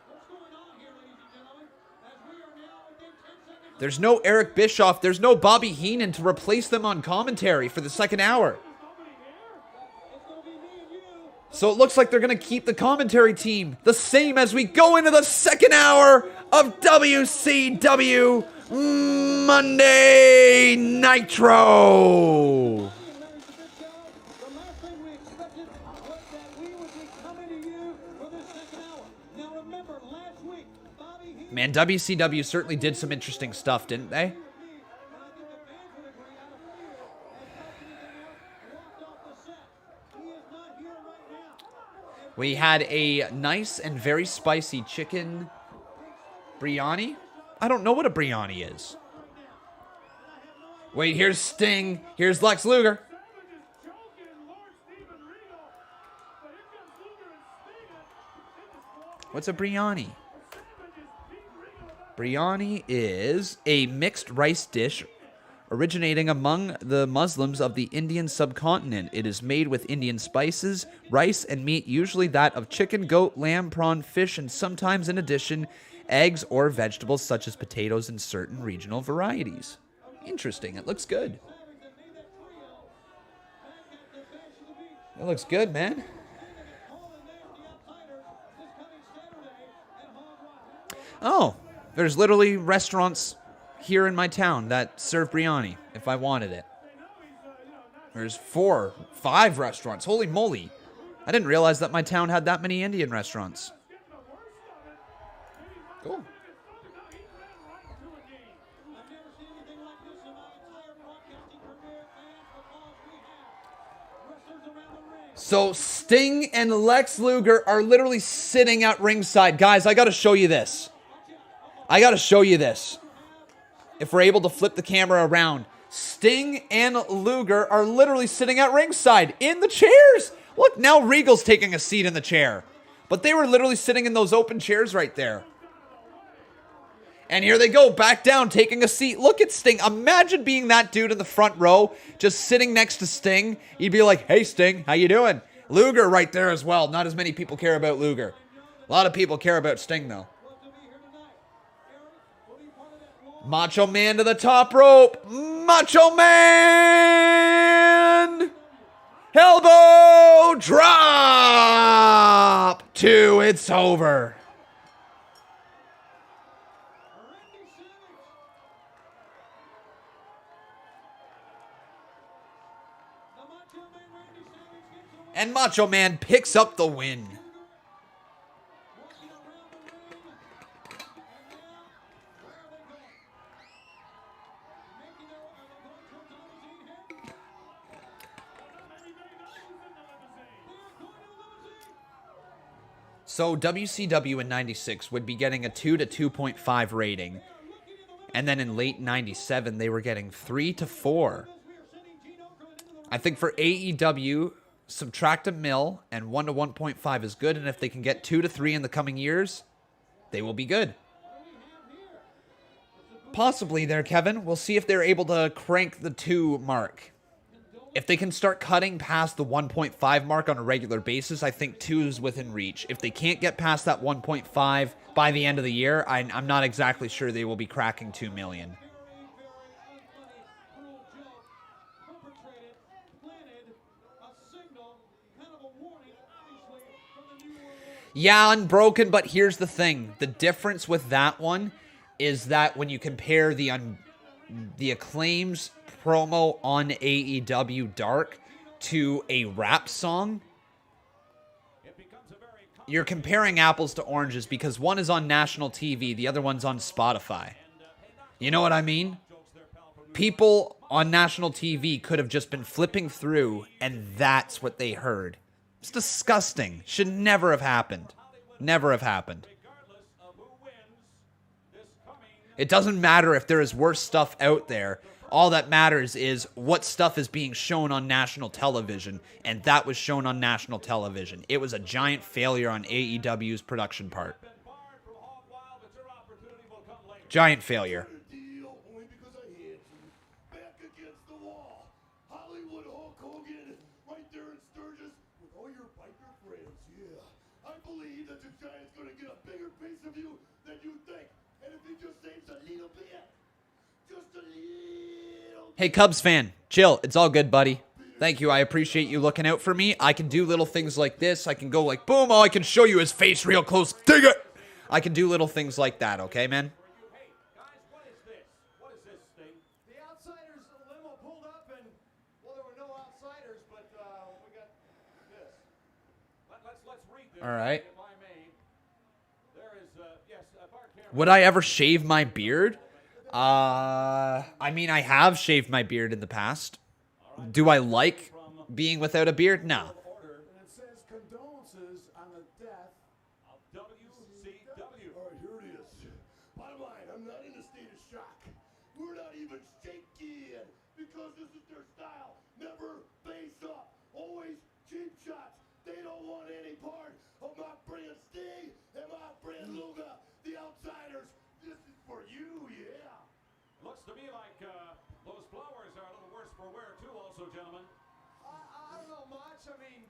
What's going on here, ladies and gentlemen? As we are now within 10 seconds. There's no Eric Bischoff. There's no Bobby Heenan to replace them on commentary for the second hour. It's gonna be me and you. So it looks like they're going to keep the commentary team the same as we go into the second hour of WCW Monday Nitro. The last thing we expected was that we would be coming to you for this second hour. Now remember, last week, Bobby Heenan. Man, WCW certainly did some interesting stuff, didn't they? And I think the fans would agree out of fear, as much as anything else, walked off the set. He is not here right now. We had a nice and very spicy chicken biryani. I don't know what a biryani is. Wait, here's Sting. Here's Lex Luger. Savage is choking Lord Steven Regal. But here comes Luger and Steven. What's a biryani? Savage is beating Regal about. Biryani is a mixed rice dish originating among the Muslims of the Indian subcontinent. It is made with Indian spices, rice, and meat, usually that of chicken, goat, lamb, prawn, fish, and sometimes in addition, eggs or vegetables such as potatoes and certain regional varieties. Interesting. It looks good. It looks good, man. Oh, there's literally restaurants here in my town that serve biryani if I wanted it. There's 4, 5 restaurants. Holy moly. I didn't realize that my town had that many Indian restaurants. Cool. I've never seen anything like this in my entire broadcasting career, fans, because we have wrestlers around the ring. So Sting and Lex Luger are literally sitting at ringside. Guys, I got to show you this. If we're able to flip the camera around. Sting and Luger are literally sitting at ringside in the chairs. Look, now Regal's taking a seat in the chair. But they were literally sitting in those open chairs right there. And here they go, back down, taking a seat. Look at Sting. Imagine being that dude in the front row, just sitting next to Sting. You'd be like, hey, Sting, how you doing? Luger right there as well. Not as many people care about Luger. A lot of people care about Sting, though. Macho Man to the top rope. Macho Man! Elbow drop! 2, it's over. And Macho Man picks up the win. So WCW in 96 would be getting a 2 to 2.5 rating. And then in late 97, they were getting 3 to 4. I think for AEW, subtract a mil and 1 to 1.5 is good. And if they can get 2 to 3 in the coming years, they will be good. Possibly there, Kevin. We'll see if they're able to crank the 2 mark. If they can start cutting past the 1.5 mark on a regular basis, I think 2 is within reach. If they can't get past that 1.5 by the end of the year, I'm not exactly sure they will be cracking 2 million. Yeah, unbroken, but here's the thing. The difference with that one is that when you compare the Acclaim's promo on AEW Dark to a rap song, you're comparing apples to oranges because one is on national TV, the other one's on Spotify. You know what I mean? People on national TV could have just been flipping through and that's what they heard. It's disgusting. Should never have happened. Never have happened. It doesn't matter if there is worse stuff out there. All that matters is what stuff is being shown on national television, and that was shown on national television. It was a giant failure on AEW's production part. Giant failure. Deal only because I had to. Back against the wall. Hollywood Hulk Hogan, right there in Sturgis with all your biker friends. Yeah, I believe that the Giant's gonna get a bigger piece of you than you think. And if he just saves a little bit, just a little. Hey, Cubs fan, chill. It's all good, buddy. Thank you. I appreciate you looking out for me. I can do little things like this. I can go like, boom. Oh, I can show you his face real close. Dig it. I can do little things like that. Okay, man? Hey, guys, what is this? What is this thing? The Outsiders limo pulled up and, well, there were no outsiders, but we got this. Let's read this. All right. If I may. There is, yes, Bart Cameron. Would I ever shave my beard? I mean, I have shaved my beard in the past. Do I like being without a beard? No. And it says condolences on the death of WCW. All right, here it is. Bottom line, I'm not in a state of shock. We're not even shaking because this is their style. Never face up. Always cheap shots. They don't want any part of my brand Sting and my brand Luger. The Outsiders. This is for you, yeah. Looks to me like those flowers are a little worse for wear too, also, gentlemen. I don't know much. I mean,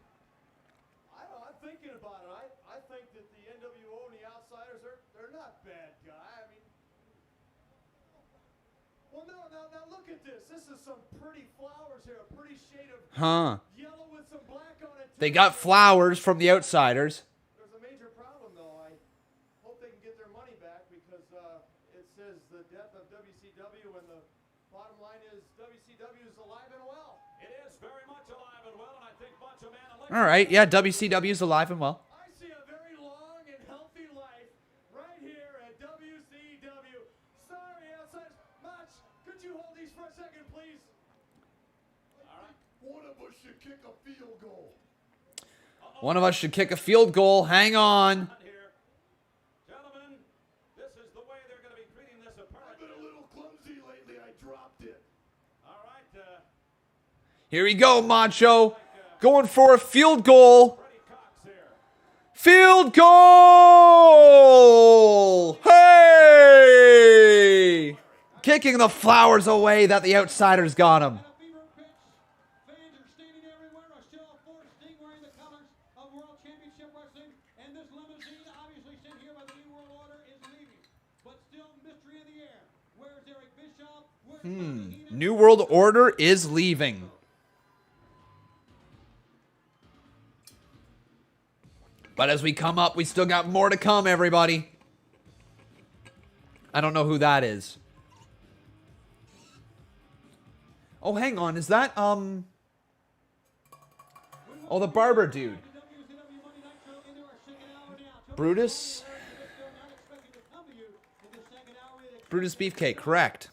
I don't know. I'm thinking about it. I think that the NWO and the Outsiders, they're not bad, guy. I mean, well, no, now look at this. This is some pretty flowers here. A pretty shade of yellow with some black on it. They got flowers from the Outsiders. There's a major problem, though. I hope they can get their money back because it says the death of WCW, and the bottom line is WCW is alive and well. It is very much alive and well, and I think Macho Man and Lex. All right, yeah, WCW's alive and well. I see a very long and healthy life right here at WCW. Sorry, Outsiders. Mach, could you hold these for a second, please? All right. One of us should kick a field goal. One of us should kick a field goal. Hang on. Here. Gentlemen, this is the way they're going to be treating this I've apparently. been a little clumsy lately. I dropped it. All right. Here we go, Macho. Going for a field goal. Freddie Cox here. Field goal! Hey! Kicking the flowers away that the Outsiders got him. A fever pitch. Fans are standing everywhere. A show of force. Sting wearing the colors of World Championship Wrestling. And this limousine, obviously sent here by the New World Order, is leaving. But still mystery in the air. Where's Eric Bischoff? Where's Bobby Heenan? New World Order is leaving. But as we come up, we still got more to come, everybody. I don't know who that is. Oh, hang on. Is that, oh, the barber dude. Brutus? Brutus Beefcake, correct.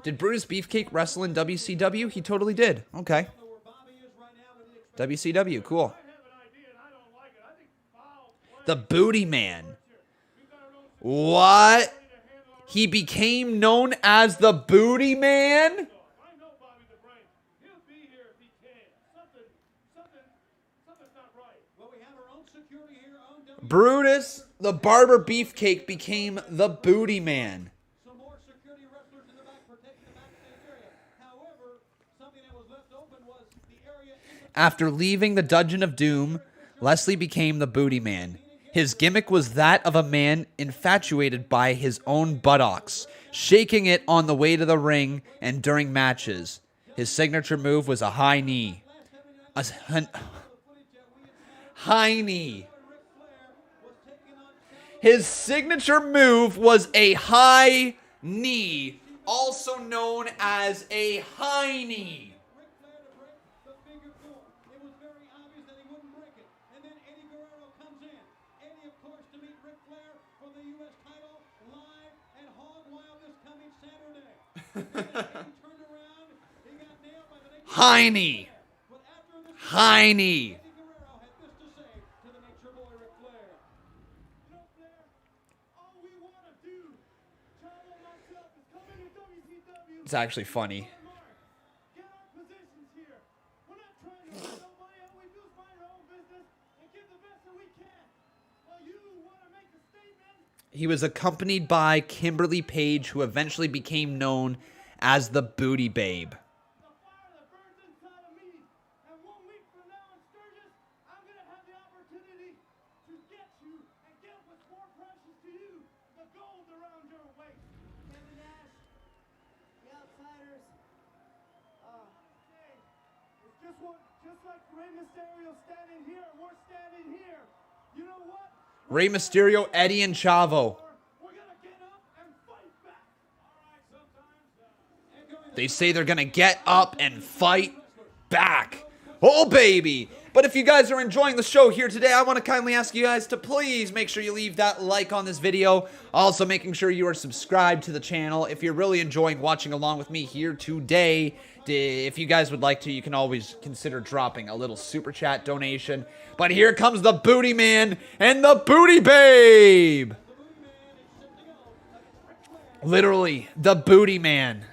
Did Brutus Beefcake wrestle in WCW? He totally did. Okay. WCW, cool. The Booty Man. What? He became known as the Booty Man? I know Bobby the Brain. He'll be here if he can. Something's not right. Well, we have our own security here on Brutus, the Barber Beefcake, became the Booty Man. some more security wrestlers in the back protecting the backstage area. However, something that was left open was the area in the After leaving the Dungeon of Doom, Leslie became the Booty Man. His gimmick was that of a man infatuated by his own buttocks, shaking it on the way to the ring and during matches. His signature move was a high knee. High knee. His signature move was a high knee, also known as a high knee. Ric Flair to break the figure four. It was very obvious that he wouldn't break it. And then Eddie Guerrero comes in. Eddie, of course, to meet Ric Flair for the U.S. title live and hog wild this coming Saturday. Eddie turned around. He got nailed by the next High knee. But after this, High knee. Eddie Guerrero had this to say to the Nature Boy Ric Flair. You know, Flair, all we want to It's actually funny. Get our positions here. We're not trying to hurt nobody. All we do is mind our own business and give the best that we can. Well, you want to make a statement? He was accompanied by Kimberly Page, who eventually became known as the Booty Babe. The fire that burns inside of me. And 1 week from now in Sturgis, I'm going to have the opportunity to get you and get what's more precious to you, the gold around your waist. Kevin Nash, the outsiders. Just like Rey Mysterio standing here, we're standing here. You know what? Rey Mysterio, Eddie, and Chavo. We're going to get up and fight back. All right, sometimes. They say they're going to get up and fight back. Oh, baby. But if you guys are enjoying the show here today, I want to kindly ask you guys to please make sure you leave that like on this video. Also, making sure you are subscribed to the channel. If you're really enjoying watching along with me here today, if you guys would like to, you can always consider dropping a little super chat donation. But here comes the Booty Man and the Booty Babe. Literally, the Booty Man.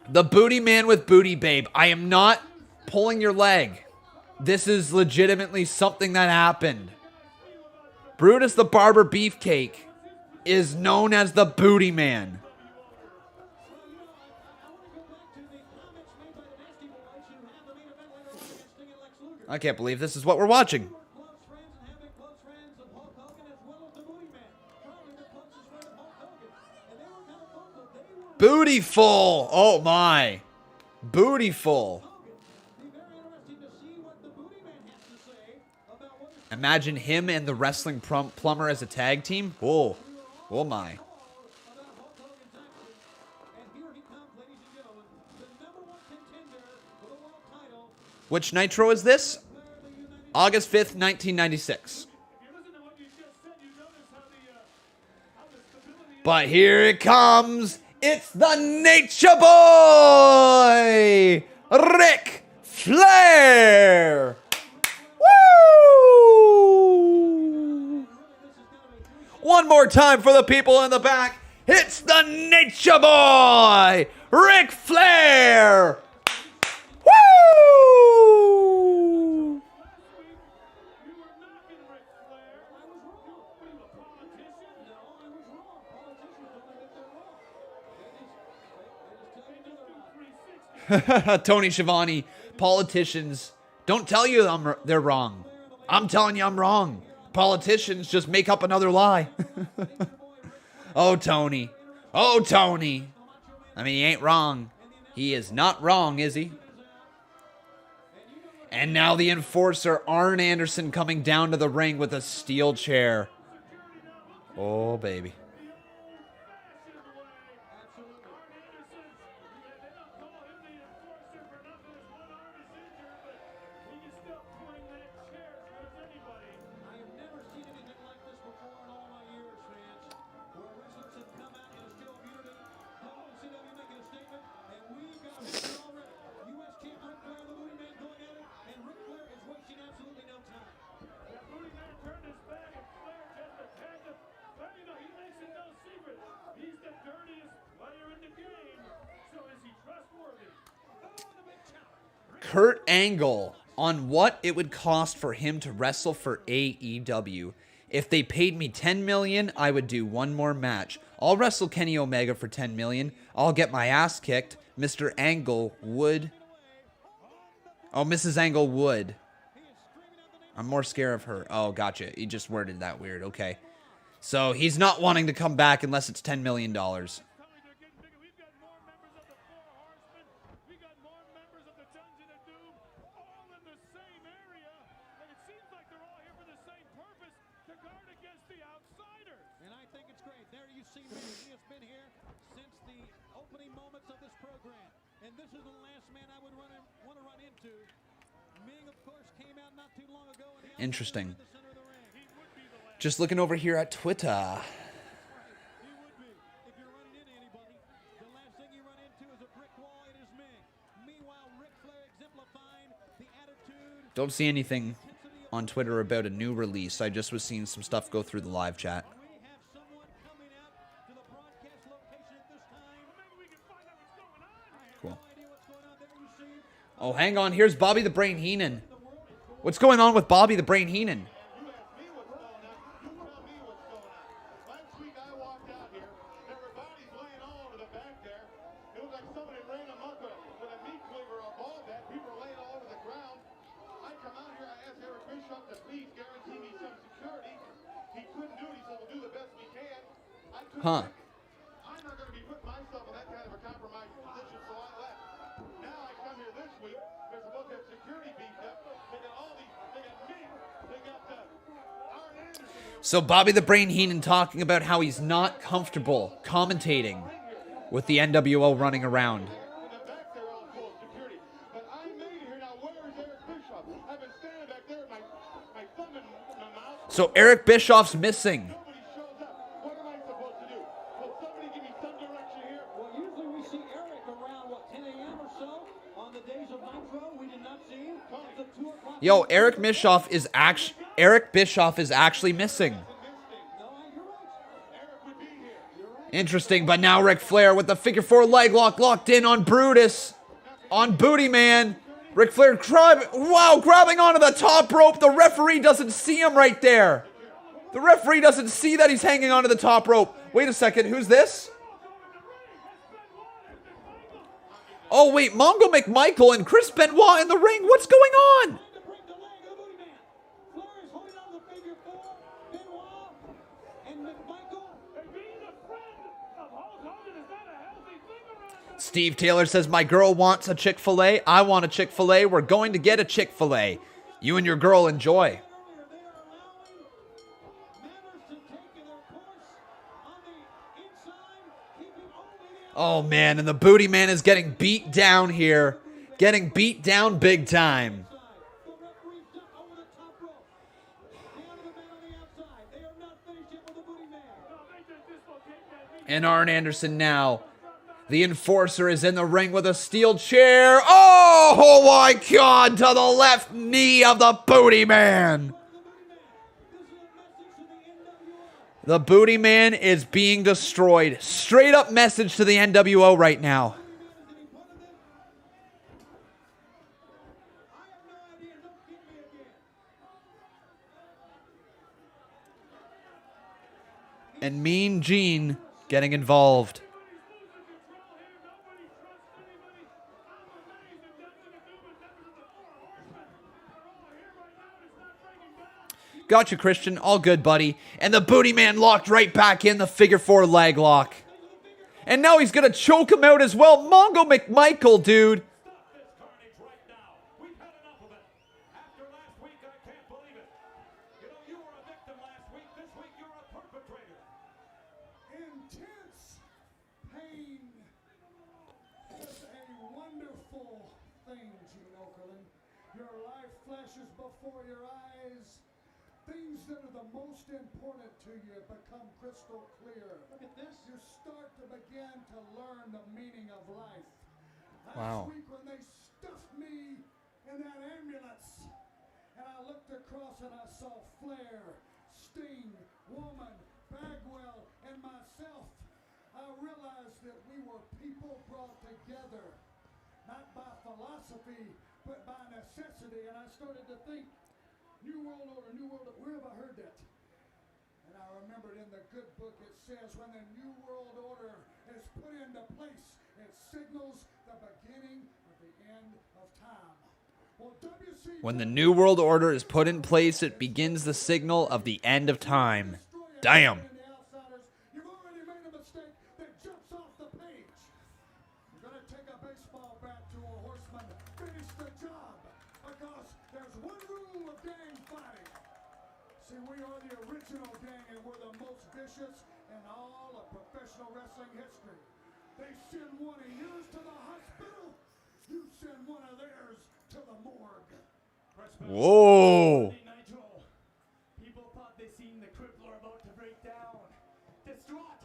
The Booty Man with Booty Babe. I am not pulling your leg. This is legitimately something that happened. Brutus the Barber Beefcake is known as the Booty Man. I can't believe this is what we're watching. Close friends and having close friends of Hulk Hogan as well as the Booty Man. Probably the closest friend of Hulk Hogan. And they were kind of vocal. They were Bootyful. Oh my. Bootyful. be very interesting to see what the Booty Man has to say about what is Imagine him and the wrestling plumber as a tag team. Oh. Oh my. about Hulk Hogan's actions. And here he comes, ladies and gentlemen, the #1 contender for the world title. Which Nitro is this? August 5th, 1996. If you listen to what you just said, you notice how the stability But here it comes. It's the Nature Boy, Ric Flair. Woo! One more time for the people in the back. It's the Nature Boy, Ric Flair. Woo! you were knocking Ric Flair. I was wrong. What are you, a politician? No, I was wrong. Politicians don't admit they're wrong. They just do 360. Tony Schiavone, politicians don't tell you they're wrong. I'm telling you I'm wrong. Politicians just make up another lie. Oh, Tony. Oh, Tony. I mean, he ain't wrong. He is not wrong, is he? And now the enforcer, Arn Anderson, coming down to the ring with a steel chair. Oh, baby. I have never seen anything like this before in all my years, fans, where wrestlers have come out in a show of unity. WCW making a statement, and we got a picture already. U.S. Champ Ric Flair and the Booty Man going at it, and Ric Flair is wasting absolutely no time. That Booty Man turned his back and Flair just attacked him. But you know, he makes it no secret. He's the dirtiest player in the game. So is he trustworthy? Kurt Angle on what it would cost for him to wrestle for AEW. If they paid me $10 million, I would do one more match. I'll wrestle Kenny Omega for $10 million. I'll get my ass kicked. Mr. Angle would. Oh, Mrs. Angle would. I'm more scared of her. Oh, gotcha. He just worded that weird. Okay. So he's not wanting to come back unless it's $10 million. They're getting bigger. We've got more members of the Four Horsemen. We got more members of the Dungeon of Doom, all in the same area. And it seems like they're all here for the same purpose, to guard against the outsiders. And I think it's great. There you see me. He has been here since the opening moments of this program. And this is the last man I would want to run into. Ming, of course, came out not too long ago. And Interesting. in the center of the ring. He would be the last. Just looking over here at Twitter. He would be. If you're running into anybody, the last thing you run into is a brick wall. It is Ming. Meanwhile, Ric Flair exemplifying the attitude. Don't see anything on Twitter about a new release. I just was seeing some stuff go through the live chat. We have someone Oh, hang on. Here's Bobby the Brain Heenan. What's going on with Bobby the Brain Heenan? You ask me what's going on. You tell me what's going on. Last week I walked out here. Everybody's laying all over the back there. It was like somebody ran amok with a meat cleaver or a ball bat. People are laying all over the ground. I come out here. I asked Eric Bischoff to please guarantee me some security. He couldn't do it. He said, we'll do the best we can. I couldn't. I'm not going to be putting myself in that kind of a compromised position, so I left. Now I come here this week. They're supposed to have security beefed up. They got all these. They got me. They got Arn Anderson here. So Bobby the Brain Heenan talking about how he's not comfortable commentating with the NWO running around. In the back, they're all full of security. But I made it here. Now, where is Eric Bischoff? I've been standing back there with my thumb in my mouth. So Eric Bischoff's missing. Nobody shows up. What am I supposed to do? Will somebody give me some direction here? Well, usually we see Eric around, 10 a.m. or so on the days of Nitro. We did not see him. It's at 2 o'clock. Yo, Eric Bischoff is actually missing. No, you're right. Eric would be here. Interesting, but now Ric Flair with the figure 4 leg lock locked in on Brutus. On Booty Man. Ric Flair grabbing onto the top rope. The referee doesn't see him right there. The referee doesn't see that he's hanging onto the top rope. Wait a second, who's this? Oh wait, Mongo McMichael and Chris Benoit in the ring. What's going on? To break the leg of the Booty Man. Flair is holding on to the figure 4. Benoit and McMichael. And being a friend of Hulk Hogan is not a healthy thing around here. Steve Taylor says, my girl wants a Chick-fil-A. I want a Chick-fil-A. We're going to get a Chick-fil-A. You and your girl enjoy. Earlier, they are allowing matters to take their course on the inside, keeping only the Oh man, and the Booty Man is getting beat down here. Getting beat down big time. outside. The referee jumped over the top rope. Down to the man on the outside. They are not finished yet with the Booty Man. No, they just dislocate that knee. And Arn Anderson now. The Enforcer is in the ring with a steel chair. Oh my God, to the left knee of the Booty Man. The Booty Man is being destroyed. Straight up message to the NWO right now. And Mean Gene getting involved. Gotcha, Christian. All good, buddy. And the Booty Man locked right back in the figure 4 leg lock. And now he's going to choke him out as well. Mongo McMichael, dude. Stop this carnage right now. We've had enough of it. After last week, I can't believe it. You know, you were a victim last week. This week, you're a perpetrator. Intense pain is a wonderful thing, Gene Okerlund. Your life flashes before your eyes. Things that are the most important to you become crystal clear. Look at this. You start to begin to learn the meaning of life. Wow. Last week when they stuffed me in that ambulance, and I looked across and I saw Flair, Sting, Woman, Bagwell, and myself, I realized that we were people brought together, not by philosophy, but by necessity. And I started to think, New World Order, New World Order, where have I heard that? And I remembered in the good book it says, when the New World Order is put into place, it signals the beginning of the end of time. Well, WCW When the New World Order is put in place, it begins the signal of the end of time. Damn. the outsiders, you've already made a mistake that jumps off the page. You're going to take a baseball bat to a horseman, finish the job, because there's one rule of gang fighting. See, we are the original gang, and we're the most vicious in all of professional wrestling history. They send one of yours to the hospital, you send one of theirs to the morgue. Whoa. Nitro. People thought they seen the crippler about to break down. Distraught.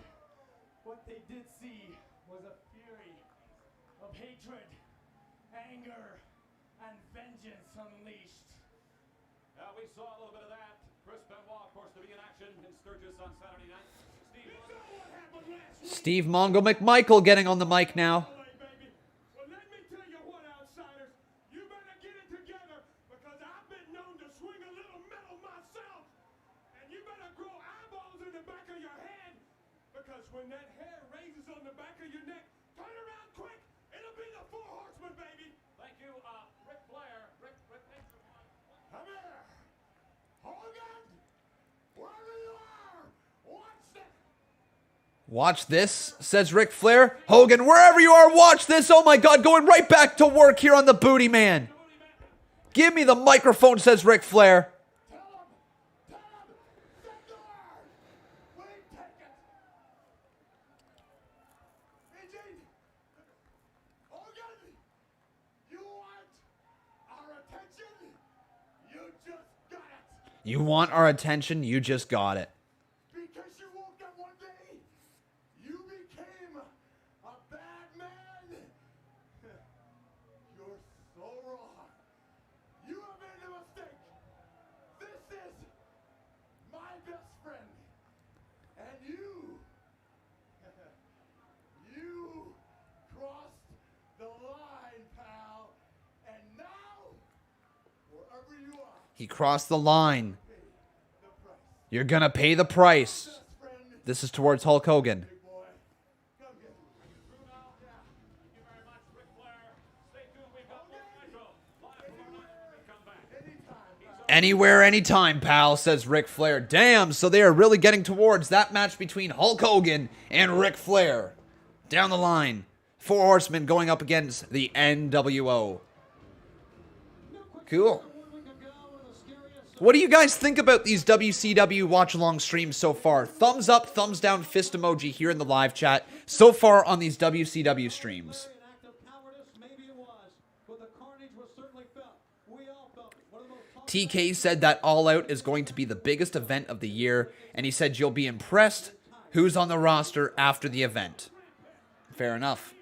What they did see was a fury of hatred, anger, and vengeance unleashed. We saw a little bit of that. Chris Benoit, of course, to be in action in Sturgis on Saturday night. Steve Mongo McMichael getting on the mic now. Baby. Well, let me tell you what, outsiders. when that hair raises on the back of your neck, turn around quick. It'll be the Four Horsemen, baby. Thank you, Ric Flair. Ric, thanks for Come here. Hogan, wherever you are, watch this. Watch this, says Ric Flair. Hogan, wherever you are, watch this. Oh my God, going right back to work here on the Booty Man. Give me the microphone, says Ric Flair. Tell him, send the word. We take it. Eugene, Hogan, you want our attention? You just got it. You want our attention? You just got it. Because you woke up one day, you became a bad man. You're so wrong. You have made a mistake. This is my best friend. And you crossed the line, pal. And now, wherever you are, He crossed the line. the price. You're gonna pay the price. Best friend, This is towards Hulk Hogan. big boy. Come get me. Bruno. Thank you very much, Ric Flair. Stay tuned. We've got more Nitro live from our night when we come back. Anywhere, anytime, pal, says Ric Flair. Damn, so they are really getting towards that match between Hulk Hogan and Ric Flair. Down the line, Four Horsemen going up against the NWO. Cool. What do you guys think about these WCW watch-along streams so far? Thumbs up, thumbs down, fist emoji here in the live chat so far on these WCW streams. An act of cowardice, maybe it was, but the carnage was certainly felt. We all felt it. One of the most talked TK said that All Out is going to be the biggest event of the year, and he said you'll be impressed who's on the roster after the event. Fair enough.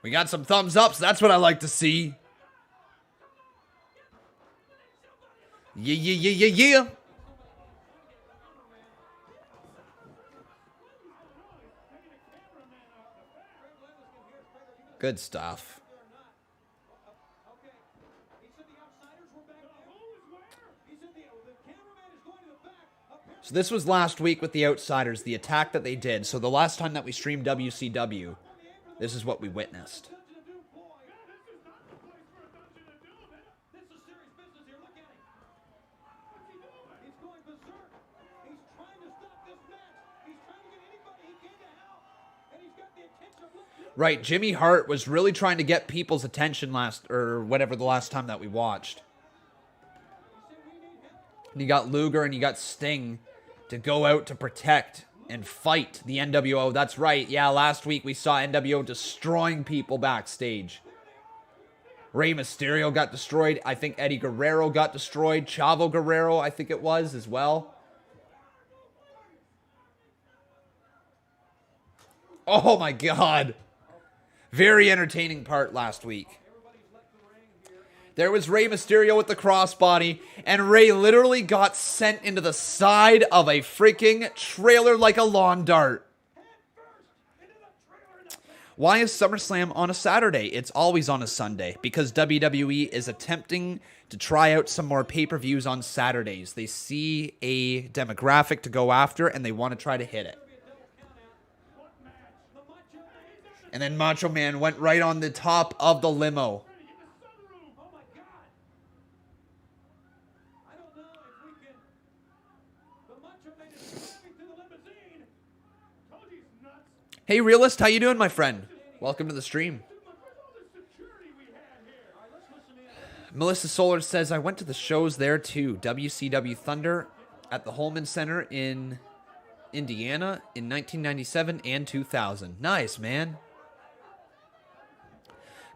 We got some thumbs ups. That's what I like to see. Yeah, yeah, yeah, yeah, yeah. Good stuff. Okay. He said the outsiders were back there. He said the cameraman is going to the back. Apparently, So this was last week with the Outsiders, the attack that they did. So the last time that we streamed WCW, this is what we witnessed. Dungeon of Doom, boy. This is not the place for a Dungeon of Doom. This is serious business here. Look at him. What's he doing? He's going berserk. He's trying to stop this match. He's trying to get anybody he can to help. And he's got the attention of Right, Jimmy Hart was really trying to get people's attention the last time that we watched. And you got Luger and you got Sting to go out to protect and fight the NWO. That's right. Yeah, last week we saw NWO destroying people backstage. Rey Mysterio got destroyed. I think Eddie Guerrero got destroyed. Chavo Guerrero, I think it was as well. Oh my God. Very entertaining part last week. There was Rey Mysterio with the crossbody, and Rey literally got sent into the side of a freaking trailer like a lawn dart. Why is SummerSlam on a Saturday? It's always on a Sunday, because WWE is attempting to try out some more pay-per-views on Saturdays. They see a demographic to go after, and they want to try to hit it. And then Macho Man went right on the top of the limo. Hey, Realist, how you doing, my friend? Welcome to the stream. Melissa Solar says, I went to the shows there too. WCW Thunder at the Holman Center in Indiana in 1997 and 2000. Nice, man.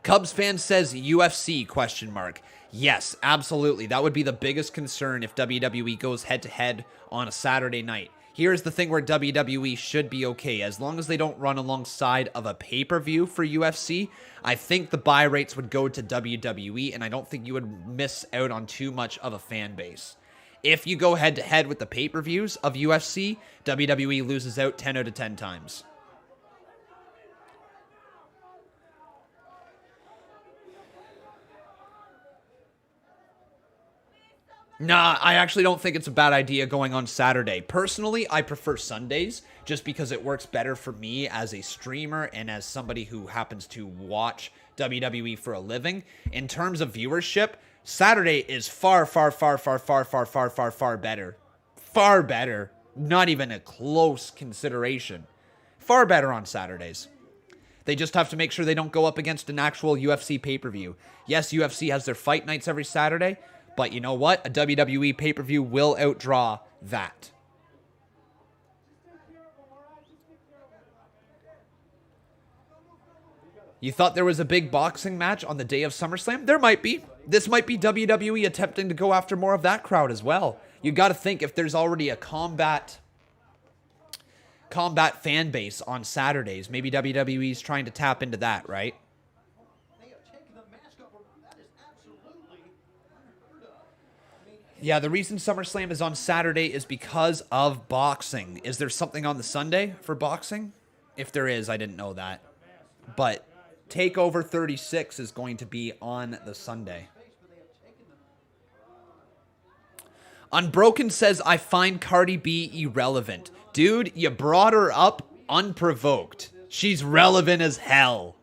Cubs fan says UFC question mark. Yes, absolutely. That would be the biggest concern if WWE goes head to head on a Saturday night. Here's the thing where WWE should be okay. As long as they don't run alongside of a pay-per-view for UFC, I think the buy rates would go to WWE, and I don't think you would miss out on too much of a fan base. If you go head-to-head with the pay-per-views of UFC, WWE loses out 10 out of 10 times. Nah, I actually don't think it's a bad idea going on Saturday. Personally, I prefer Sundays just because it works better for me as a streamer and as somebody who happens to watch WWE for a living. In terms of viewership, Saturday is far better. Far better. Not even a close consideration. Far better on Saturdays. They just have to make sure they don't go up against an actual UFC pay-per-view. Yes, UFC has their fight nights every Saturday, but you know what? A WWE pay-per-view will outdraw that. You thought there was a big boxing match on the day of SummerSlam? There might be. This might be WWE attempting to go after more of that crowd as well. You got to think if there's already a combat fan base on Saturdays, maybe WWE's trying to tap into that, right? Yeah, the reason SummerSlam is on Saturday is because of boxing. Is there something on the Sunday for boxing? If there is, I didn't know that. But TakeOver 36 is going to be on the Sunday. Unbroken says, I find Cardi B irrelevant. Dude, you brought her up unprovoked. She's relevant as hell.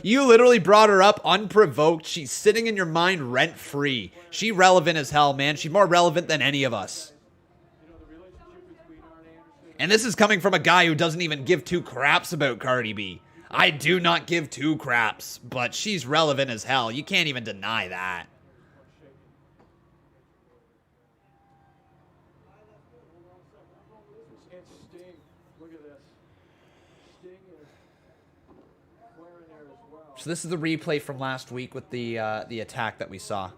You literally brought her up unprovoked. She's sitting in your mind rent-free. She relevant as hell, man. She's more relevant than any of us. And this is coming from a guy who doesn't even give two craps about Cardi B. I do not give two craps, but she's relevant as hell. You can't even deny that. So this is the replay from last week with the attack that we saw.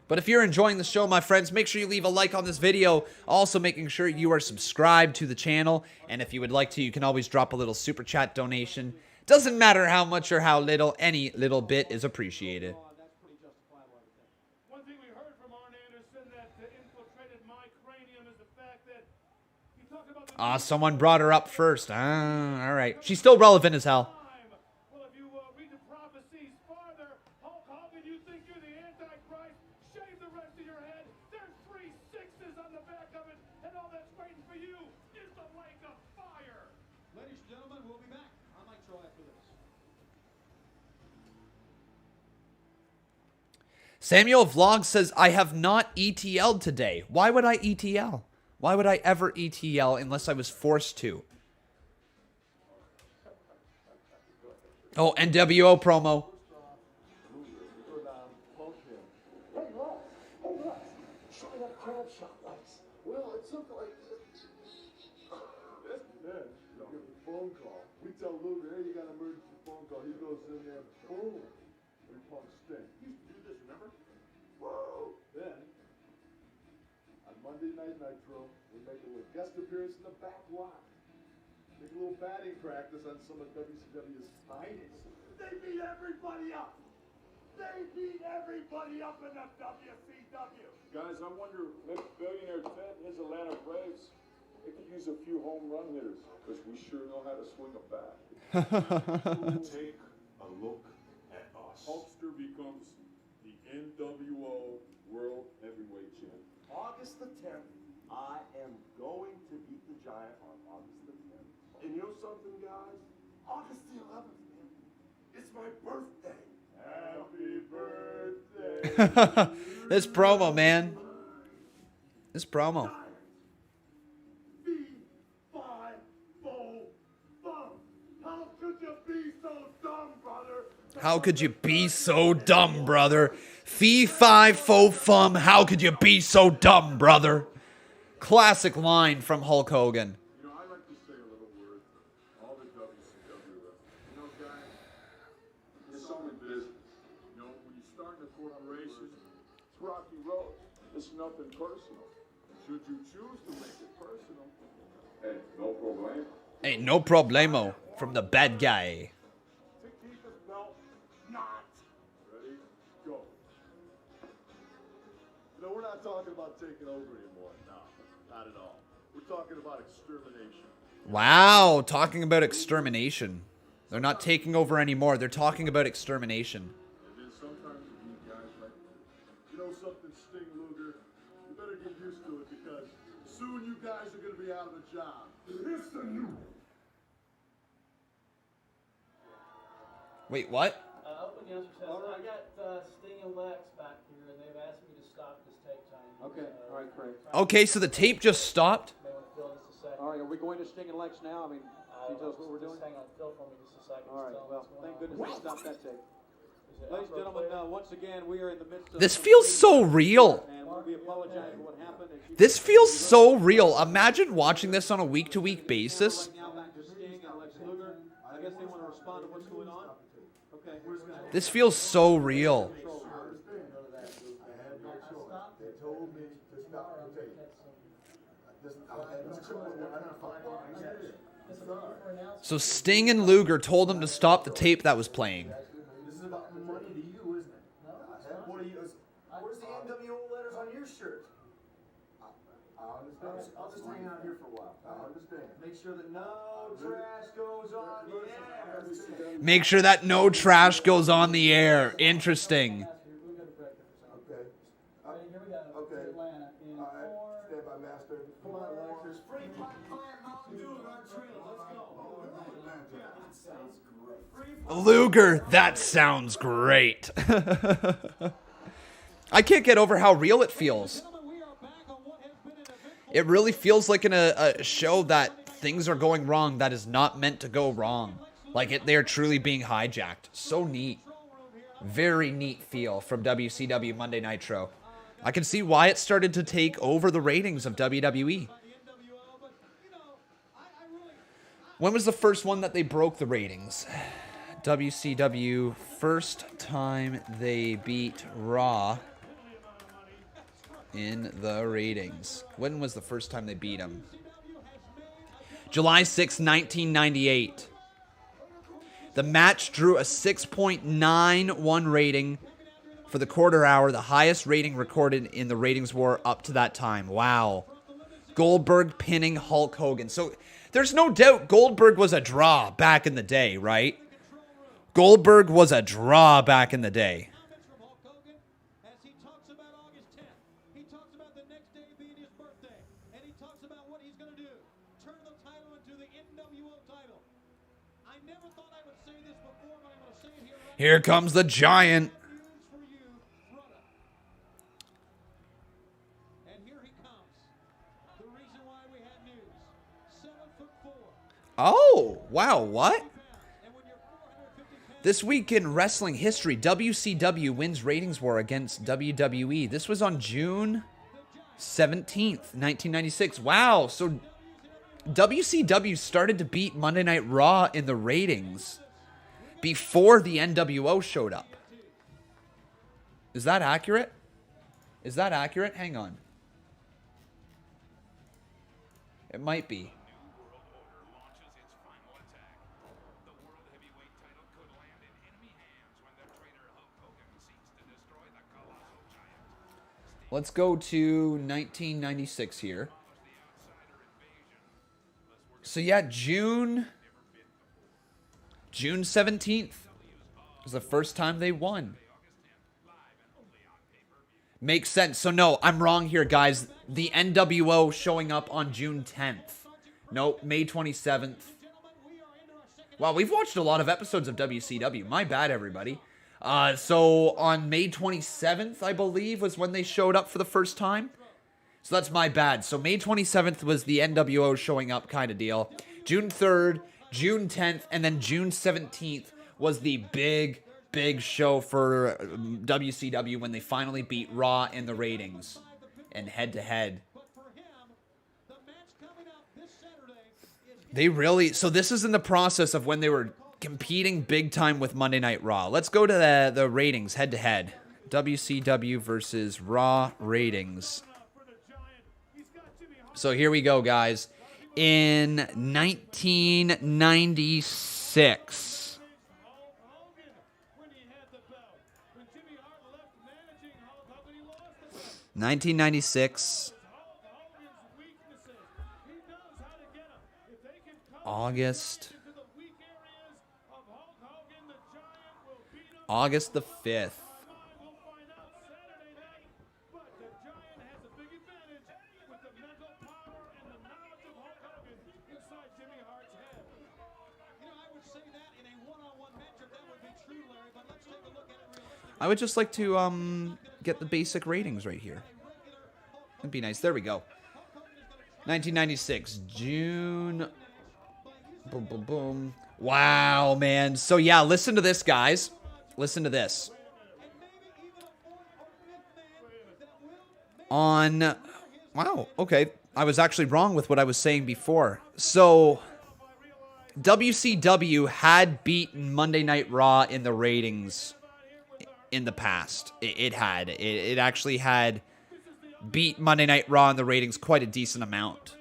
But if you're enjoying the show, my friends, make sure you leave a like on this video. Also making sure you are subscribed to the channel. And if you would like to, you can always drop a little super chat donation. Doesn't matter how much or how little, any little bit is appreciated. One thing we heard from Arn Anderson that infiltrated my cranium is the fact that he talked about the Someone brought her up first. All right. She's still relevant as hell. Well, if you read the prophecies farther, Hulk Hogan, you think you're the Antichrist? Shave the rest of your head. There's 3 6s on the back of it, and all that's waiting for you is the lake of fire. Ladies and gentlemen, we'll be back on Nitro after this. Samuel Vlog says, I have not ETL'd today. Why would I ETL? Why would I ever ETL unless I was forced to? Oh, NWO promo. Well, it's something like this. Then, you get a phone call. We tell Luger, hey, you got an emergency phone call. He goes in there, boom. We pump Sting. He used to do this, remember? Whoa! Then, on Monday Night Nitro, we make a little guest appearance in the back lot. Make a little batting practice on some of WCW's finest. They beat everybody up! They beat everybody up in the WCW! Guys, I wonder if Billionaire Ted, his Atlanta Braves, they could use a few home run hitters, because we sure know how to swing a bat. Take a look at us. Hulkster becomes the NWO World Heavyweight Champion. August the 10th, I am going to beat the Giant on August the 10th. And you know something, guys? August the 11th, man. It's my birthday. Happy birthday. This promo, man. This promo. V5 thumb. How could you be so dumb, brother? How could you be so dumb, brother? Fee, fi, fo, fum. How could you be so dumb, brother? Classic line from Hulk Hogan. You know, I like to say a little word. All the WCW wrestlers. You know, guys, it's only business. You know, when you start in a corporation, it's rocky road. It's nothing personal. Should you choose to make it personal, hey, no problemo. Ain't no problemo from the bad guy. To keep his belt, not. Ready? Go. You know, we're not talking about taking over anymore. No, not at all. We're talking about extermination. Wow, talking about extermination. They're not taking over anymore. They're talking about extermination. And then sometimes you guys like, you know something, Sting Luger? You better get used to it because soon you guys are going to be out of a job. It's the new. Wait, what? Open the answer says, I got Sting and Lex back here, and they've asked me to stop this tape time. Okay, all right, Craig. Okay, so the tape just stopped? May want to fill just a second. All right, are we going to Sting and Lex now? I mean, can you tell us what we're doing? Just hang on, Phil, for me just a second. All right, well, thank goodness we stopped that tape. Is it Ladies and outro gentlemen, clear? once again, we are in the midst of... This feels so real. And we apologize for what happened. As you This can feels see, so real. Imagine watching this on a week-to-week basis. Right now, back to Sting and Lex Luger. I guess they want to respond to what's going on. Okay. This feels so real. They told me to stop the tape. So Sting and Luger told him to stop the tape that was playing. This is about money to you, isn't it? What are you? Where's the NWO letters on your shirt? I understand. I'll just hang out here for a while. I understand. Make sure that no trash goes on the air. Make sure that no trash goes on the air. Interesting. We'll go to break there for a second. Okay. Ready? Here we go. Okay. Atlanta in All right. 4. Stand by, master. Come on, Lex. There's free popcorn and Mountain Dew in our trailer. Let's go. Sounds great. Luger, that sounds great. I can't get over how real it feels. It really feels like in a show that things are going wrong that is not meant to go wrong. Like they are truly being hijacked. So neat. Very neat feel from WCW Monday Nitro. I can see why it started to take over the ratings of WWE. When was the first one that they broke the ratings? WCW, first time they beat Raw in the ratings. When was the first time they beat them? July 6, 1998. The match drew a 6.91 rating for the quarter hour, the highest rating recorded in the ratings war up to that time. Wow. Goldberg pinning Hulk Hogan. So there's no doubt Goldberg was a draw back in the day, right? Goldberg was a draw back in the day. As he talks about August 10th, he talks about the next day being his birthday, and he talks about what he's going to do. Turn the title into the NWO title. I never thought I would say this before, but I'm going to say it here right now. Here comes the giant. News for you, brother. And here he comes. The reason why we had news. 7'4". Oh, wow, what? And when you're 450 pounds, This week in wrestling history, WCW wins ratings war against WWE. This was on June 17th, 1996. Wow, so WCW started to beat Monday Night Raw in the ratings before the NWO showed up. Is that accurate? Is that accurate? Hang on. It might be. Let's go to 1996 here. So yeah, June 17th was the first time they won. Makes sense. So no, I'm wrong here, guys. The NWO showing up on June 10th. Nope, May 27th. Wow, we've watched a lot of episodes of WCW. My bad, everybody. So on May 27th, I believe, was when they showed up for the first time. So that's my bad. So May 27th was the NWO showing up kind of deal. June 3rd, June 10th, and then June 17th was the big show for WCW when they finally beat Raw in the ratings and head-to-head. They really... So this is in the process of when they were competing big time with Monday Night Raw. Let's go to the ratings head-to-head. WCW versus Raw ratings. So here we go, guys. In 1996... 1996, August. August the 5th. We'll find out Saturday night. But the Giant has a big advantage with the mental power and the knowledge of Hulk Hogan inside Jimmy Hart's head. You know, I would say that in a one-on-one matchup, that would be true, Larry, but let's take a look at it realistically. I would just like to get the basic ratings right here. That'd be nice. There we go. 1996, June. Boom, boom, boom. Wow, man. So, yeah, listen to this, guys. Listen to this. Wow, okay. I was actually wrong with what I was saying before. So, WCW had beaten Monday Night Raw in the ratings in the past. It had. It actually had beat Monday Night Raw in the ratings quite a decent amount.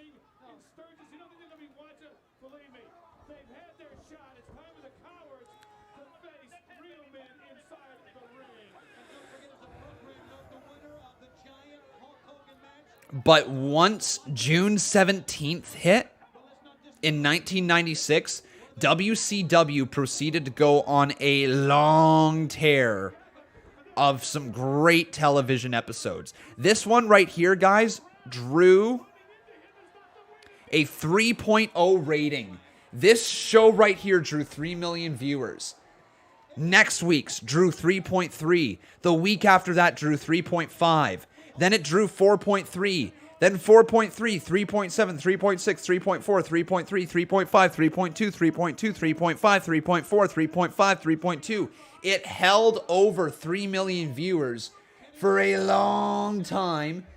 But once June 17th hit in 1996, WCW proceeded to go on a long tear of some great television episodes. This one right here, guys, drew a 3.0 rating. This show right here drew 3 million viewers. Next week's drew 3.3. The week after that drew 3.5. Then it drew 4.3. Then 4.3, 3.7, 3.6, 3.4, 3.3, 3.5, 3.2, 3.2, 3.5, 3.4, 3.5, 3.2. It held over 3 million viewers for a long time.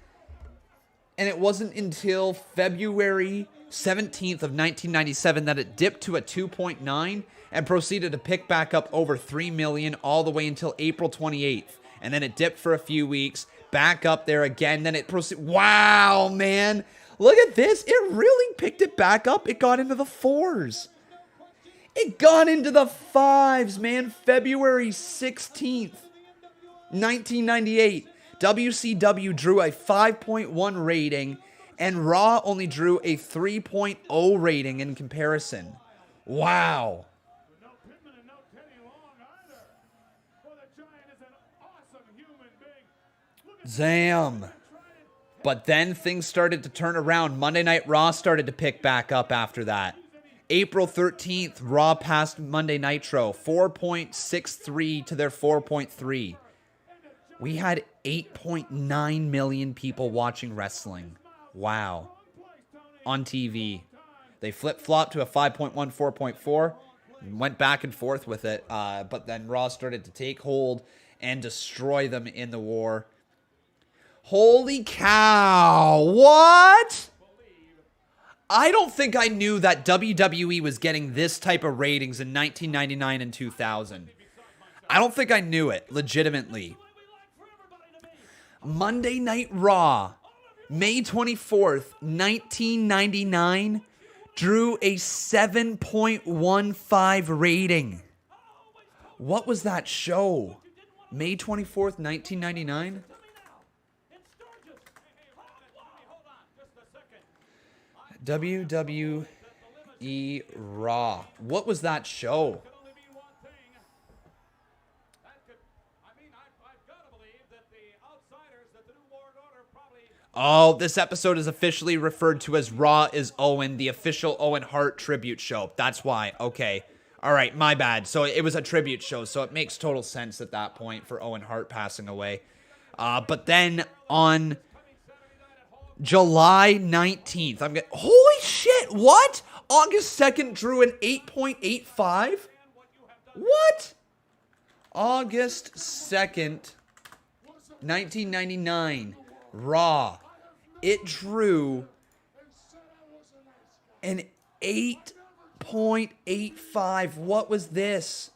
And it wasn't until February 17th of 1997 that it dipped to a 2.9 and proceeded to pick back up over 3 million all the way until April 28th. And then it dipped for a few weeks, back up there again. Then it proceeded. Wow, man. Look at this. It really picked it back up. It got into the 4s. It got into the 5s, man. February 16th, 1998. WCW drew a 5.1 rating, and Raw only drew a 3.0 rating in comparison. Wow. No Pittman and no Teddy Long either. Well, the Giant is an awesome human being. Look at Damn. But then things started to turn around. Monday Night Raw started to pick back up after that. April 13th, Raw passed Monday Nitro, 4.63 to their 4.3. We had 8.9 million people watching wrestling. Wow. On TV. They flip-flopped to a 5.1, 4.4. Went back and forth with it. But then Raw started to take hold and destroy them in the war. Holy cow. What? I don't think I knew that WWE was getting this type of ratings in 1999 and 2000. I don't think I knew it, legitimately. Monday Night Raw, May 24th, 1999, drew a 7.15 rating. What was that show? May 24th, 1999? WWE Raw. What was that show? Oh, this episode is officially referred to as Raw is Owen, the official Owen Hart tribute show. That's why. Okay. All right, my bad. So it was a tribute show, so it makes total sense at that point for Owen Hart passing away. But then on July 19th, holy shit, what? August 2nd drew an 8.85? What? August 2nd, 1999, Raw. It drew an 8.85. What was this?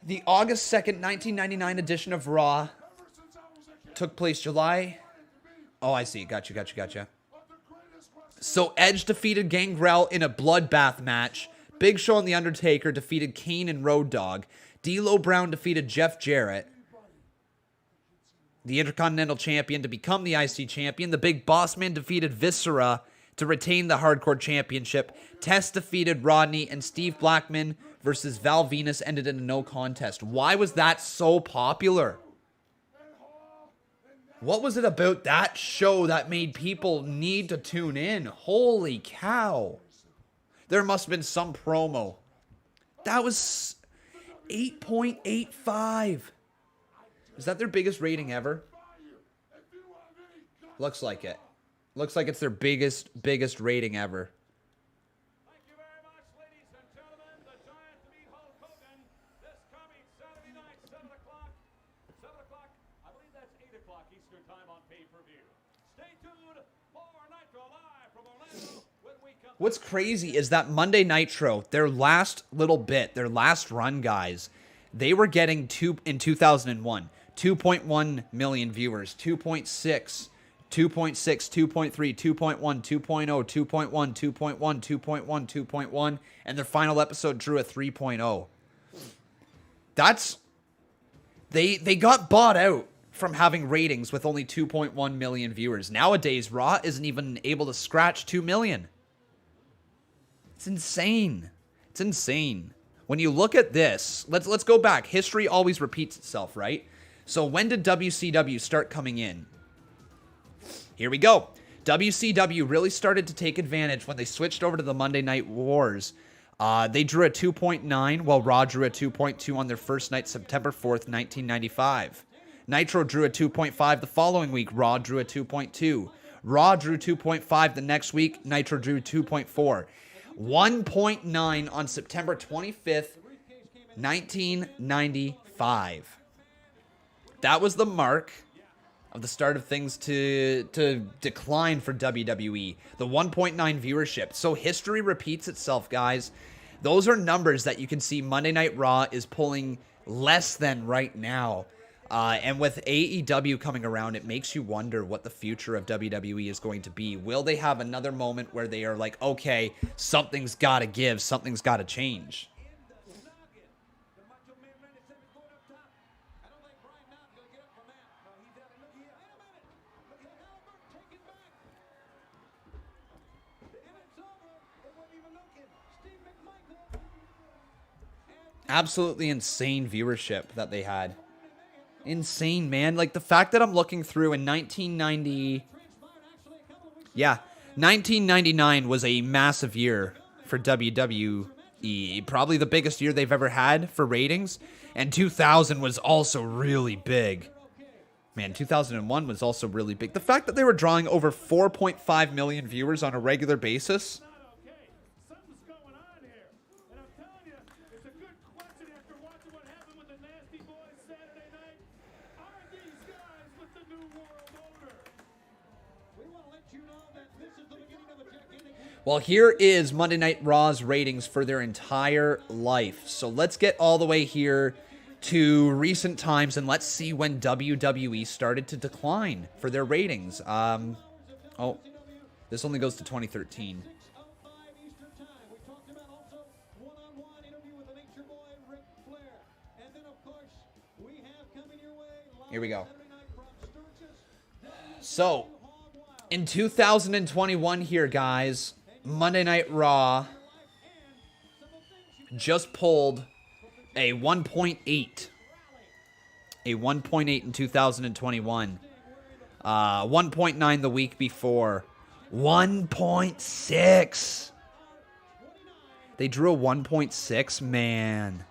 The August 2nd, 1999 edition of Raw took place July. Oh, I see. Gotcha. So Edge defeated Gangrel in a bloodbath match. Big Show and The Undertaker defeated Kane and Road Dogg. D'Lo Brown defeated Jeff Jarrett, the Intercontinental Champion, to become the IC Champion. The Big Boss Man defeated Viscera to retain the Hardcore Championship. Test defeated Rodney, and Steve Blackman versus Val Venus ended in a no contest. Why was that so popular? What was it about that show that made people need to tune in? Holy cow. There must have been some promo. That was 8.85. Is that their biggest rating ever? Looks like it. Looks like it's their biggest rating ever. Thank you very much, ladies and gentlemen. The Giant to meet Hulk Hogan this coming Saturday night, 7 o'clock. 7 o'clock, I believe that's 8 o'clock Eastern time on pay-per-view. Stay tuned for Nitro live from Orlando when we come. What's crazy is that Monday Nitro, their last little bit, their last run, guys, they were getting in 2001, 2.1 million viewers, 2.6, 2.6, 2.3, 2.1, 2.0, 2.1, 2.1, 2.1, 2.1, and their final episode drew a 3.0. That's... They got bought out from having ratings with only 2.1 million viewers. Nowadays, Raw isn't even able to scratch 2 million. It's insane. It's insane. When you look at this, let's go back. History always repeats itself, right? So when did WCW start coming in? Here we go. WCW really started to take advantage when they switched over to the Monday Night Wars. They drew a 2.9, while Raw drew a 2.2 on their first night, September 4th, 1995. Nitro drew a 2.5 the following week. Raw drew a 2.2. Raw drew 2.5 the next week. Nitro drew 2.4. 1.9 on September 25th, 1995. That was the mark of the start of things to decline for WWE. The 1.9 viewership. So history repeats itself, guys. Those are numbers that you can see Monday Night Raw is pulling less than right now. And with AEW coming around, it makes you wonder what the future of WWE is going to be. Will they have another moment where they are like, okay, something's got to give, something's got to change? Absolutely insane viewership that they had. Insane, man. Like, the fact that I'm looking through in 1990... Yeah, 1999 was a massive year for WWE. Probably the biggest year they've ever had for ratings. And 2000 was also really big. Man, 2001 was also really big. The fact that they were drawing over 4.5 million viewers on a regular basis... Something's going on here. And I'm telling you, it's a good question after watching what happened with the Nasty Boys Saturday night. Are these guys with the New World Order? We want to let you know that this is the beginning of a gigantic week. Well, here is Monday Night Raw's ratings for their entire life. So let's get all the way here to recent times, and let's see when WWE started to decline for their ratings. Oh, this only goes to 2013. 6:05 Eastern Time. We talked about also one-on-one interview with the Nature Boy, Ric Flair. And then, of course, we have coming your way live Here we go. Saturday night from Sturgis. So, in 2021 here, guys, Monday Night Raw just pulled a 1.8. A 1.8 in 2021. 1.9 the week before. 1.6. They drew a 1.6, man.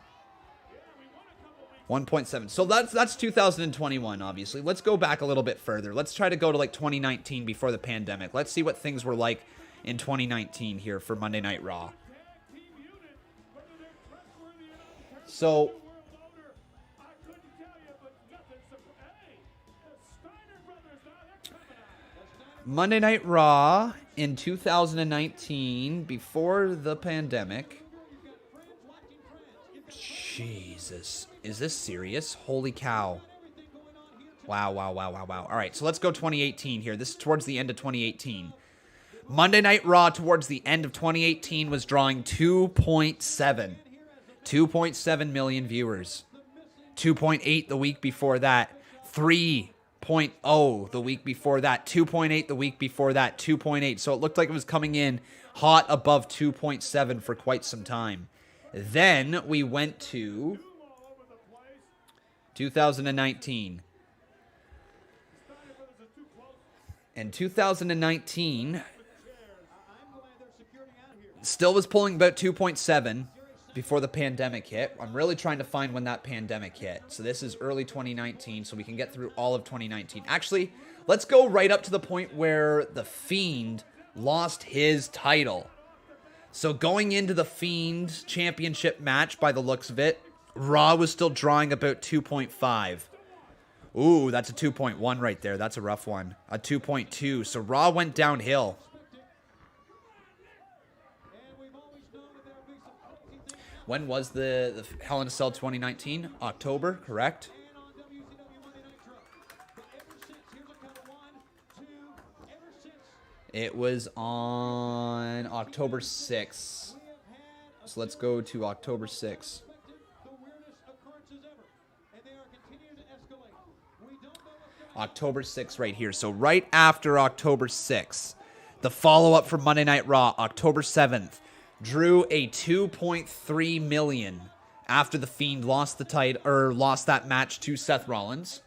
1.7. So that's 2021, obviously. Let's go back a little bit further. Let's try to go to like 2019 before the pandemic. Let's see what things were like in 2019 here for Monday Night Raw. So, Monday Night Raw in 2019, before the pandemic. Jesus. Is this serious? Holy cow. Wow. All right, so let's go 2018 here. This is towards the end of 2018. Monday Night Raw towards the end of 2018 was drawing 2.7 million viewers. 2.8 the week before that. 3.0 the week before that. 2.8 the week before that. 2.8. So it looked like it was coming in hot above 2.7 for quite some time. Then we went to 2019. And 2019 still was pulling about 2.7 before the pandemic hit. I'm really trying to find when that pandemic hit. So this is early 2019, so we can get through all of 2019. Actually, let's go right up to the point where The Fiend lost his title. So going into the Fiend championship match, by the looks of it, Raw was still drawing about 2.5. Ooh, that's a 2.1 right there. That's a rough one. A 2.2. So Raw went downhill. When was the Hell in a Cell 2019? October, correct? It was on October 6th. So let's go to October 6th. October 6th right here. So right after October 6th, the follow-up for Monday Night Raw, October 7th, drew a 2.3 million after The Fiend lost the title, or lost that match to Seth Rollins.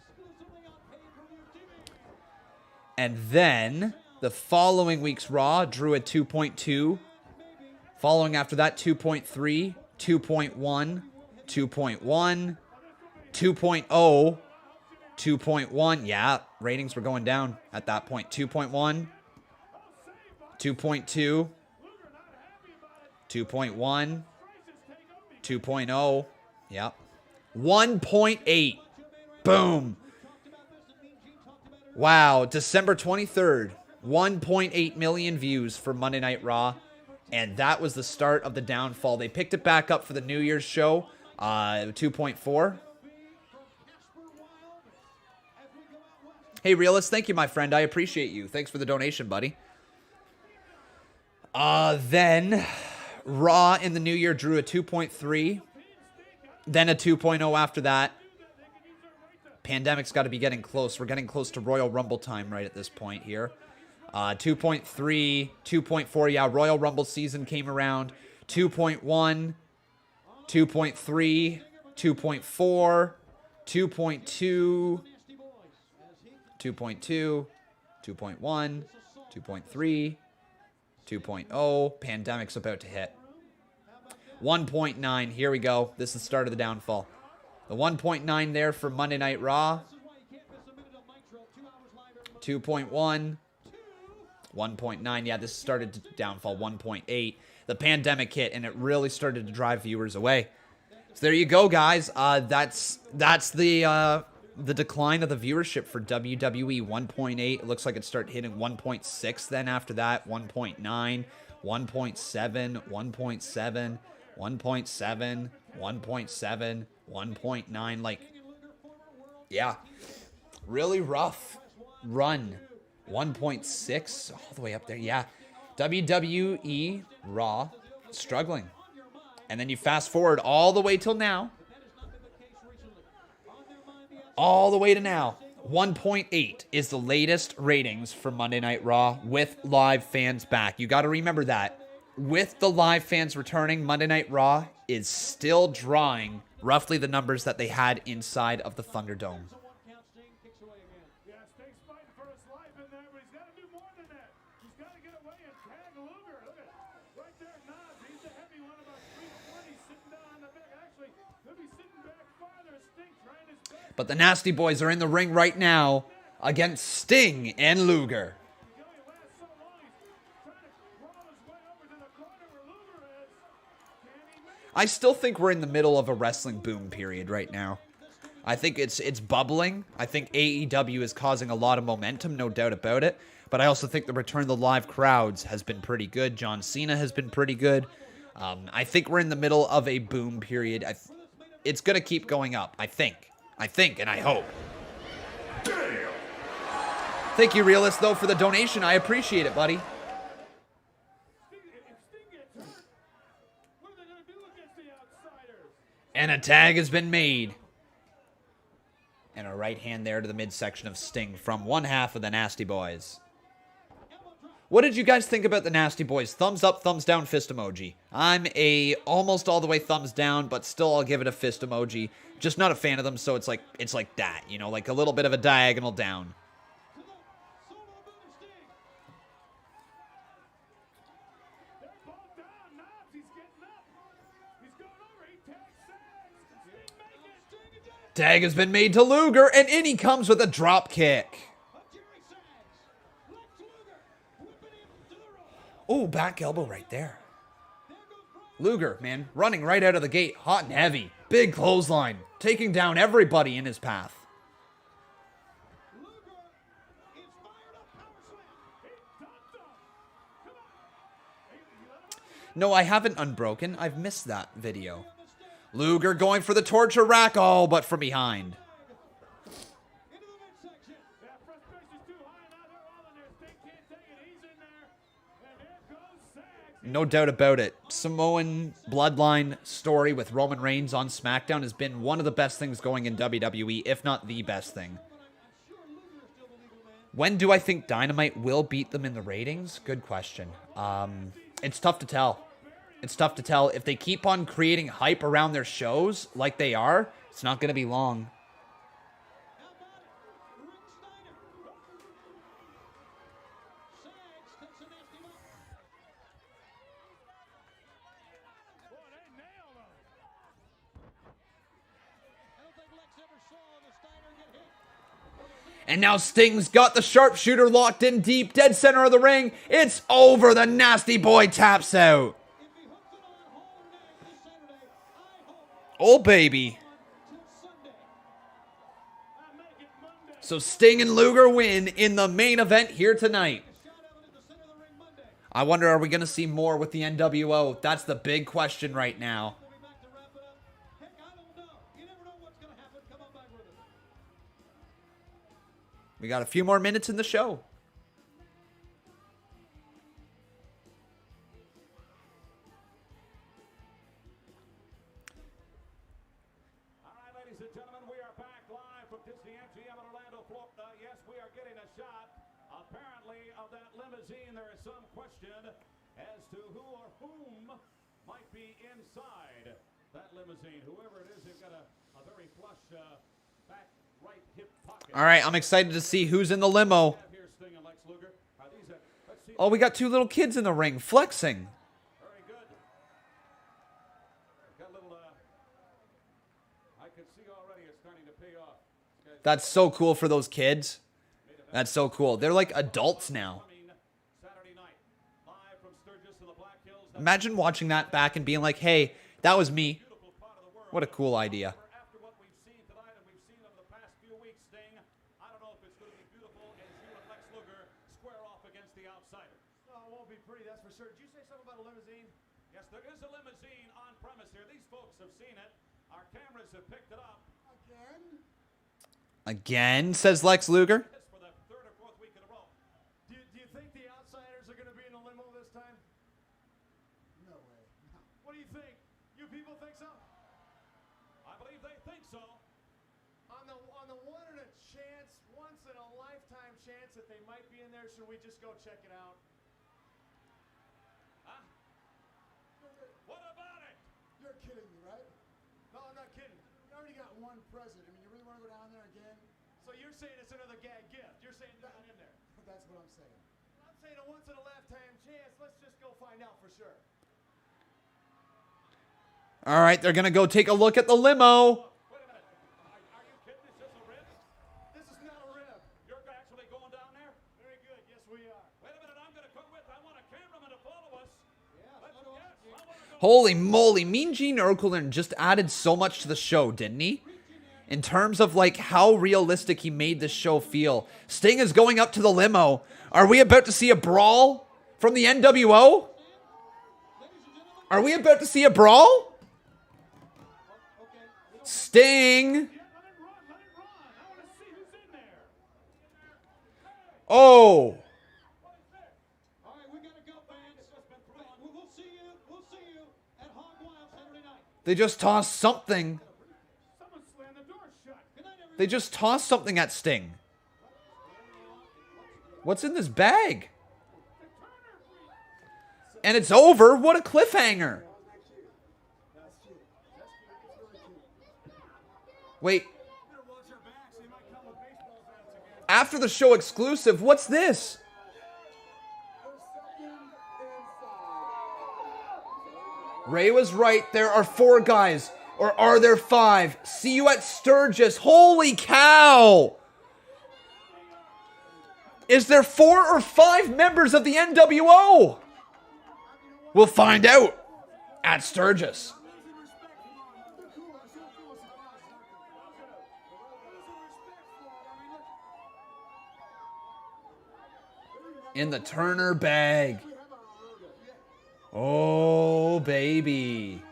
And then the following week's Raw drew a 2.2. Following after that, 2.3, 2.1, 2.1, 2.0, 2.1. Yeah, ratings were going down at that point. 2.1, 2.2, 2.1, 2.0. Yep. 1.8. Boom. Wow. December 23rd. 1.8 million views for Monday Night Raw. And that was the start of the downfall. They picked it back up for the New Year's show. 2.4. Hey, Realist. Thank you, my friend. I appreciate you. Thanks for the donation, buddy. Then Raw in the New Year drew a 2.3. Then a 2.0 after that. Pandemic's got to be getting close. We're getting close to Royal Rumble time right at this point here. 2.3, 2.4. Yeah, Royal Rumble season came around. 2.1, 2.3, 2.4, 2.2, 2.2, 2.1, 2.3, 2.0. Pandemic's about to hit. 1.9. Here we go. This is the start of the downfall. The 1.9 there for Monday Night Raw. 2.1. 1.9. Yeah, this started to downfall. 1.8. The pandemic hit, and it really started to drive viewers away. So there you go, guys. That's the decline of the viewership for WWE. 1.8. It looks like it started hitting 1.6 then after that. 1.9. 1.7. 1.7. 1.7. 1.7. 1.9. Like, yeah. Really rough run. 1.6 all the way up there. Yeah. WWE Raw struggling. And then you fast forward all the way till now. All the way to now. 1.8 is the latest ratings for Monday Night Raw with live fans back. You got to remember that. With the live fans returning, Monday Night Raw is still drawing roughly the numbers that they had inside of the Thunderdome. Yeah, Sting's fighting for his life in there, but he's got to do more than that. He's got to get away and tag Luger. Look at right there, Nas. He's the heavy one, about 320, sitting down on the back. Actually, he'll be sitting back farther. Sting trying his best. But the Nasty Boys are in the ring right now against Sting and Luger. He only lasts so long. He's trying to crawl his way over to the corner where Luger is. Can he make it? I still think we're in the middle of a wrestling boom period right now. I think it's bubbling. I think AEW is causing a lot of momentum, no doubt about it. But I also think the return of the live crowds has been pretty good. John Cena has been pretty good. I think we're in the middle of a boom period. It's going to keep going up, I think, and I hope. Thank you, Realist, though, for the donation. I appreciate it, buddy. If Sting gets hurt, what are they going to do against the outsiders? And a tag has been made. And a right hand there to the midsection of Sting from one half of the Nasty Boys. What did you guys think about the Nasty Boys? Thumbs up, thumbs down, fist emoji. I'm a almost all the way thumbs down, but still I'll give it a fist emoji. Just not a fan of them, so it's like that, you know, like a little bit of a diagonal down. They're both down. Knobs, he's getting up. He's going over. He tags Sags. Sting make it. Tag has been made to Luger, and in he comes with a drop kick. Oh, back elbow right there. Luger, man, running right out of the gate, hot and heavy. Big clothesline, taking down everybody in his path. No, I haven't unbroken. I've missed that video. Luger going for the torture rack. Oh, but from behind. No doubt about it. Samoan bloodline story with Roman Reigns on SmackDown has been one of the best things going in WWE, if not the best thing. When do I think Dynamite will beat them in the ratings? Good question. It's tough to tell. It's tough to tell. If they keep on creating hype around their shows like they are, it's not going to be long. And now Sting's got the sharpshooter locked in deep, dead center of the ring. It's over. The Nasty Boy taps out. Oh, baby. So Sting and Luger win in the main event here tonight. I wonder, are we going to see more with the NWO? That's the big question right now. We got a few more minutes in the show. All right, ladies and gentlemen, we are back live from Disney MGM in Orlando, Florida. Yes, we are getting a shot, apparently, of that limousine. There is some question as to who or whom might be inside that limousine. Whoever it is, they've got a very flush back right hip pocket. All right, I'm excited to see who's in the limo. Oh, we got two little kids in the ring flexing. Very good. Got a little, I can see already it's starting to pay off. That's so cool for those kids. That's so cool. They're like adults now. Imagine watching that back and being like, hey, that was me. What a cool idea. After what we've seen tonight and we've seen over the past few weeks, Sting, I don't know if it's going to be beautiful as you and Lex Luger square off against the outsider. Oh, it won't be pretty, that's for sure. Did you say something about a limousine? Yes, there is a limousine on premise here. These folks have seen it. Our cameras have picked it up. Again, says Lex Luger. For the third or fourth week in a row. Do you think the outsiders are going to be in the limo this time? No way. What do you think? You people think so? I believe they think so. On the one in a chance, once in a lifetime chance that they might be in there, should we just go check it out? Huh? What about it? You're kidding me, right? No, I'm not kidding. You already got one president. I mean, you really want to go down there again? So you're saying it's another gag gift? You're saying they're not in there? That's what I'm saying. I'm saying a once in a lifetime chance. Let's just go find out for sure. All right, they're going to go take a look at the limo. Wait a minute. Are you kidding? Is this a rib? This is not a rib. You're actually going down there? Very good. Yes, we are. Wait a minute. I'm going to come with. I want a cameraman to follow us. Yeah. Let's yes. I want to go. Holy moly, Mean Gene Okerlund just added so much to the show, didn't he? In terms of like how realistic he made this show feel. Sting is going up to the limo. Are we about to see a brawl from the NWO? Are we about to see a brawl? Sting. Let it run. Let it run. I want to see who's in there. Oh. All right, we gotta go, fans. We'll see you. We'll see you at Hog Wild Saturday night. They just tossed something. Someone slammed the door shut. Good night, everybody. They just tossed something at Sting. What's in this bag? They're And it's over. What a cliffhanger. Wait. After the show exclusive, what's this? Ray was right. There are 4 guys. Or are there 5? See you at Sturgis. Holy cow! Is there 4 or 5 members of the NWO? We'll find out at Sturgis. In the Turner bag. Oh, baby.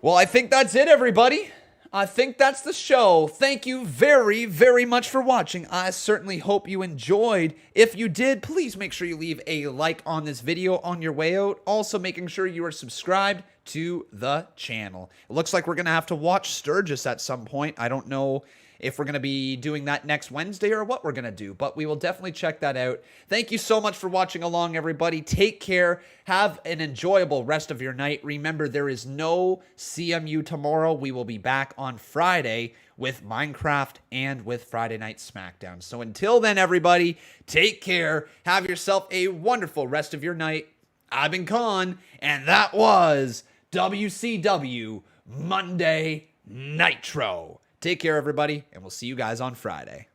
Well, I think that's it, everybody. I think that's the show. Thank you very, very much for watching. I certainly hope you enjoyed. If you did, please make sure you leave a like on this video on your way out. Also, making sure you are subscribed to the channel. It looks like we're going to have to watch Sturgis at some point. I don't know if we're going to be doing that next Wednesday or what we're going to do, but we will definitely check that out. Thank you so much for watching along, everybody. Take care. Have an enjoyable rest of your night. Remember, there is no CMU tomorrow. We will be back on Friday with Minecraft and with Friday Night SmackDown. So until then, everybody, take care. Have yourself a wonderful rest of your night. I've been Khan, and that was WCW Monday Nitro. Take care, everybody, and we'll see you guys on Friday.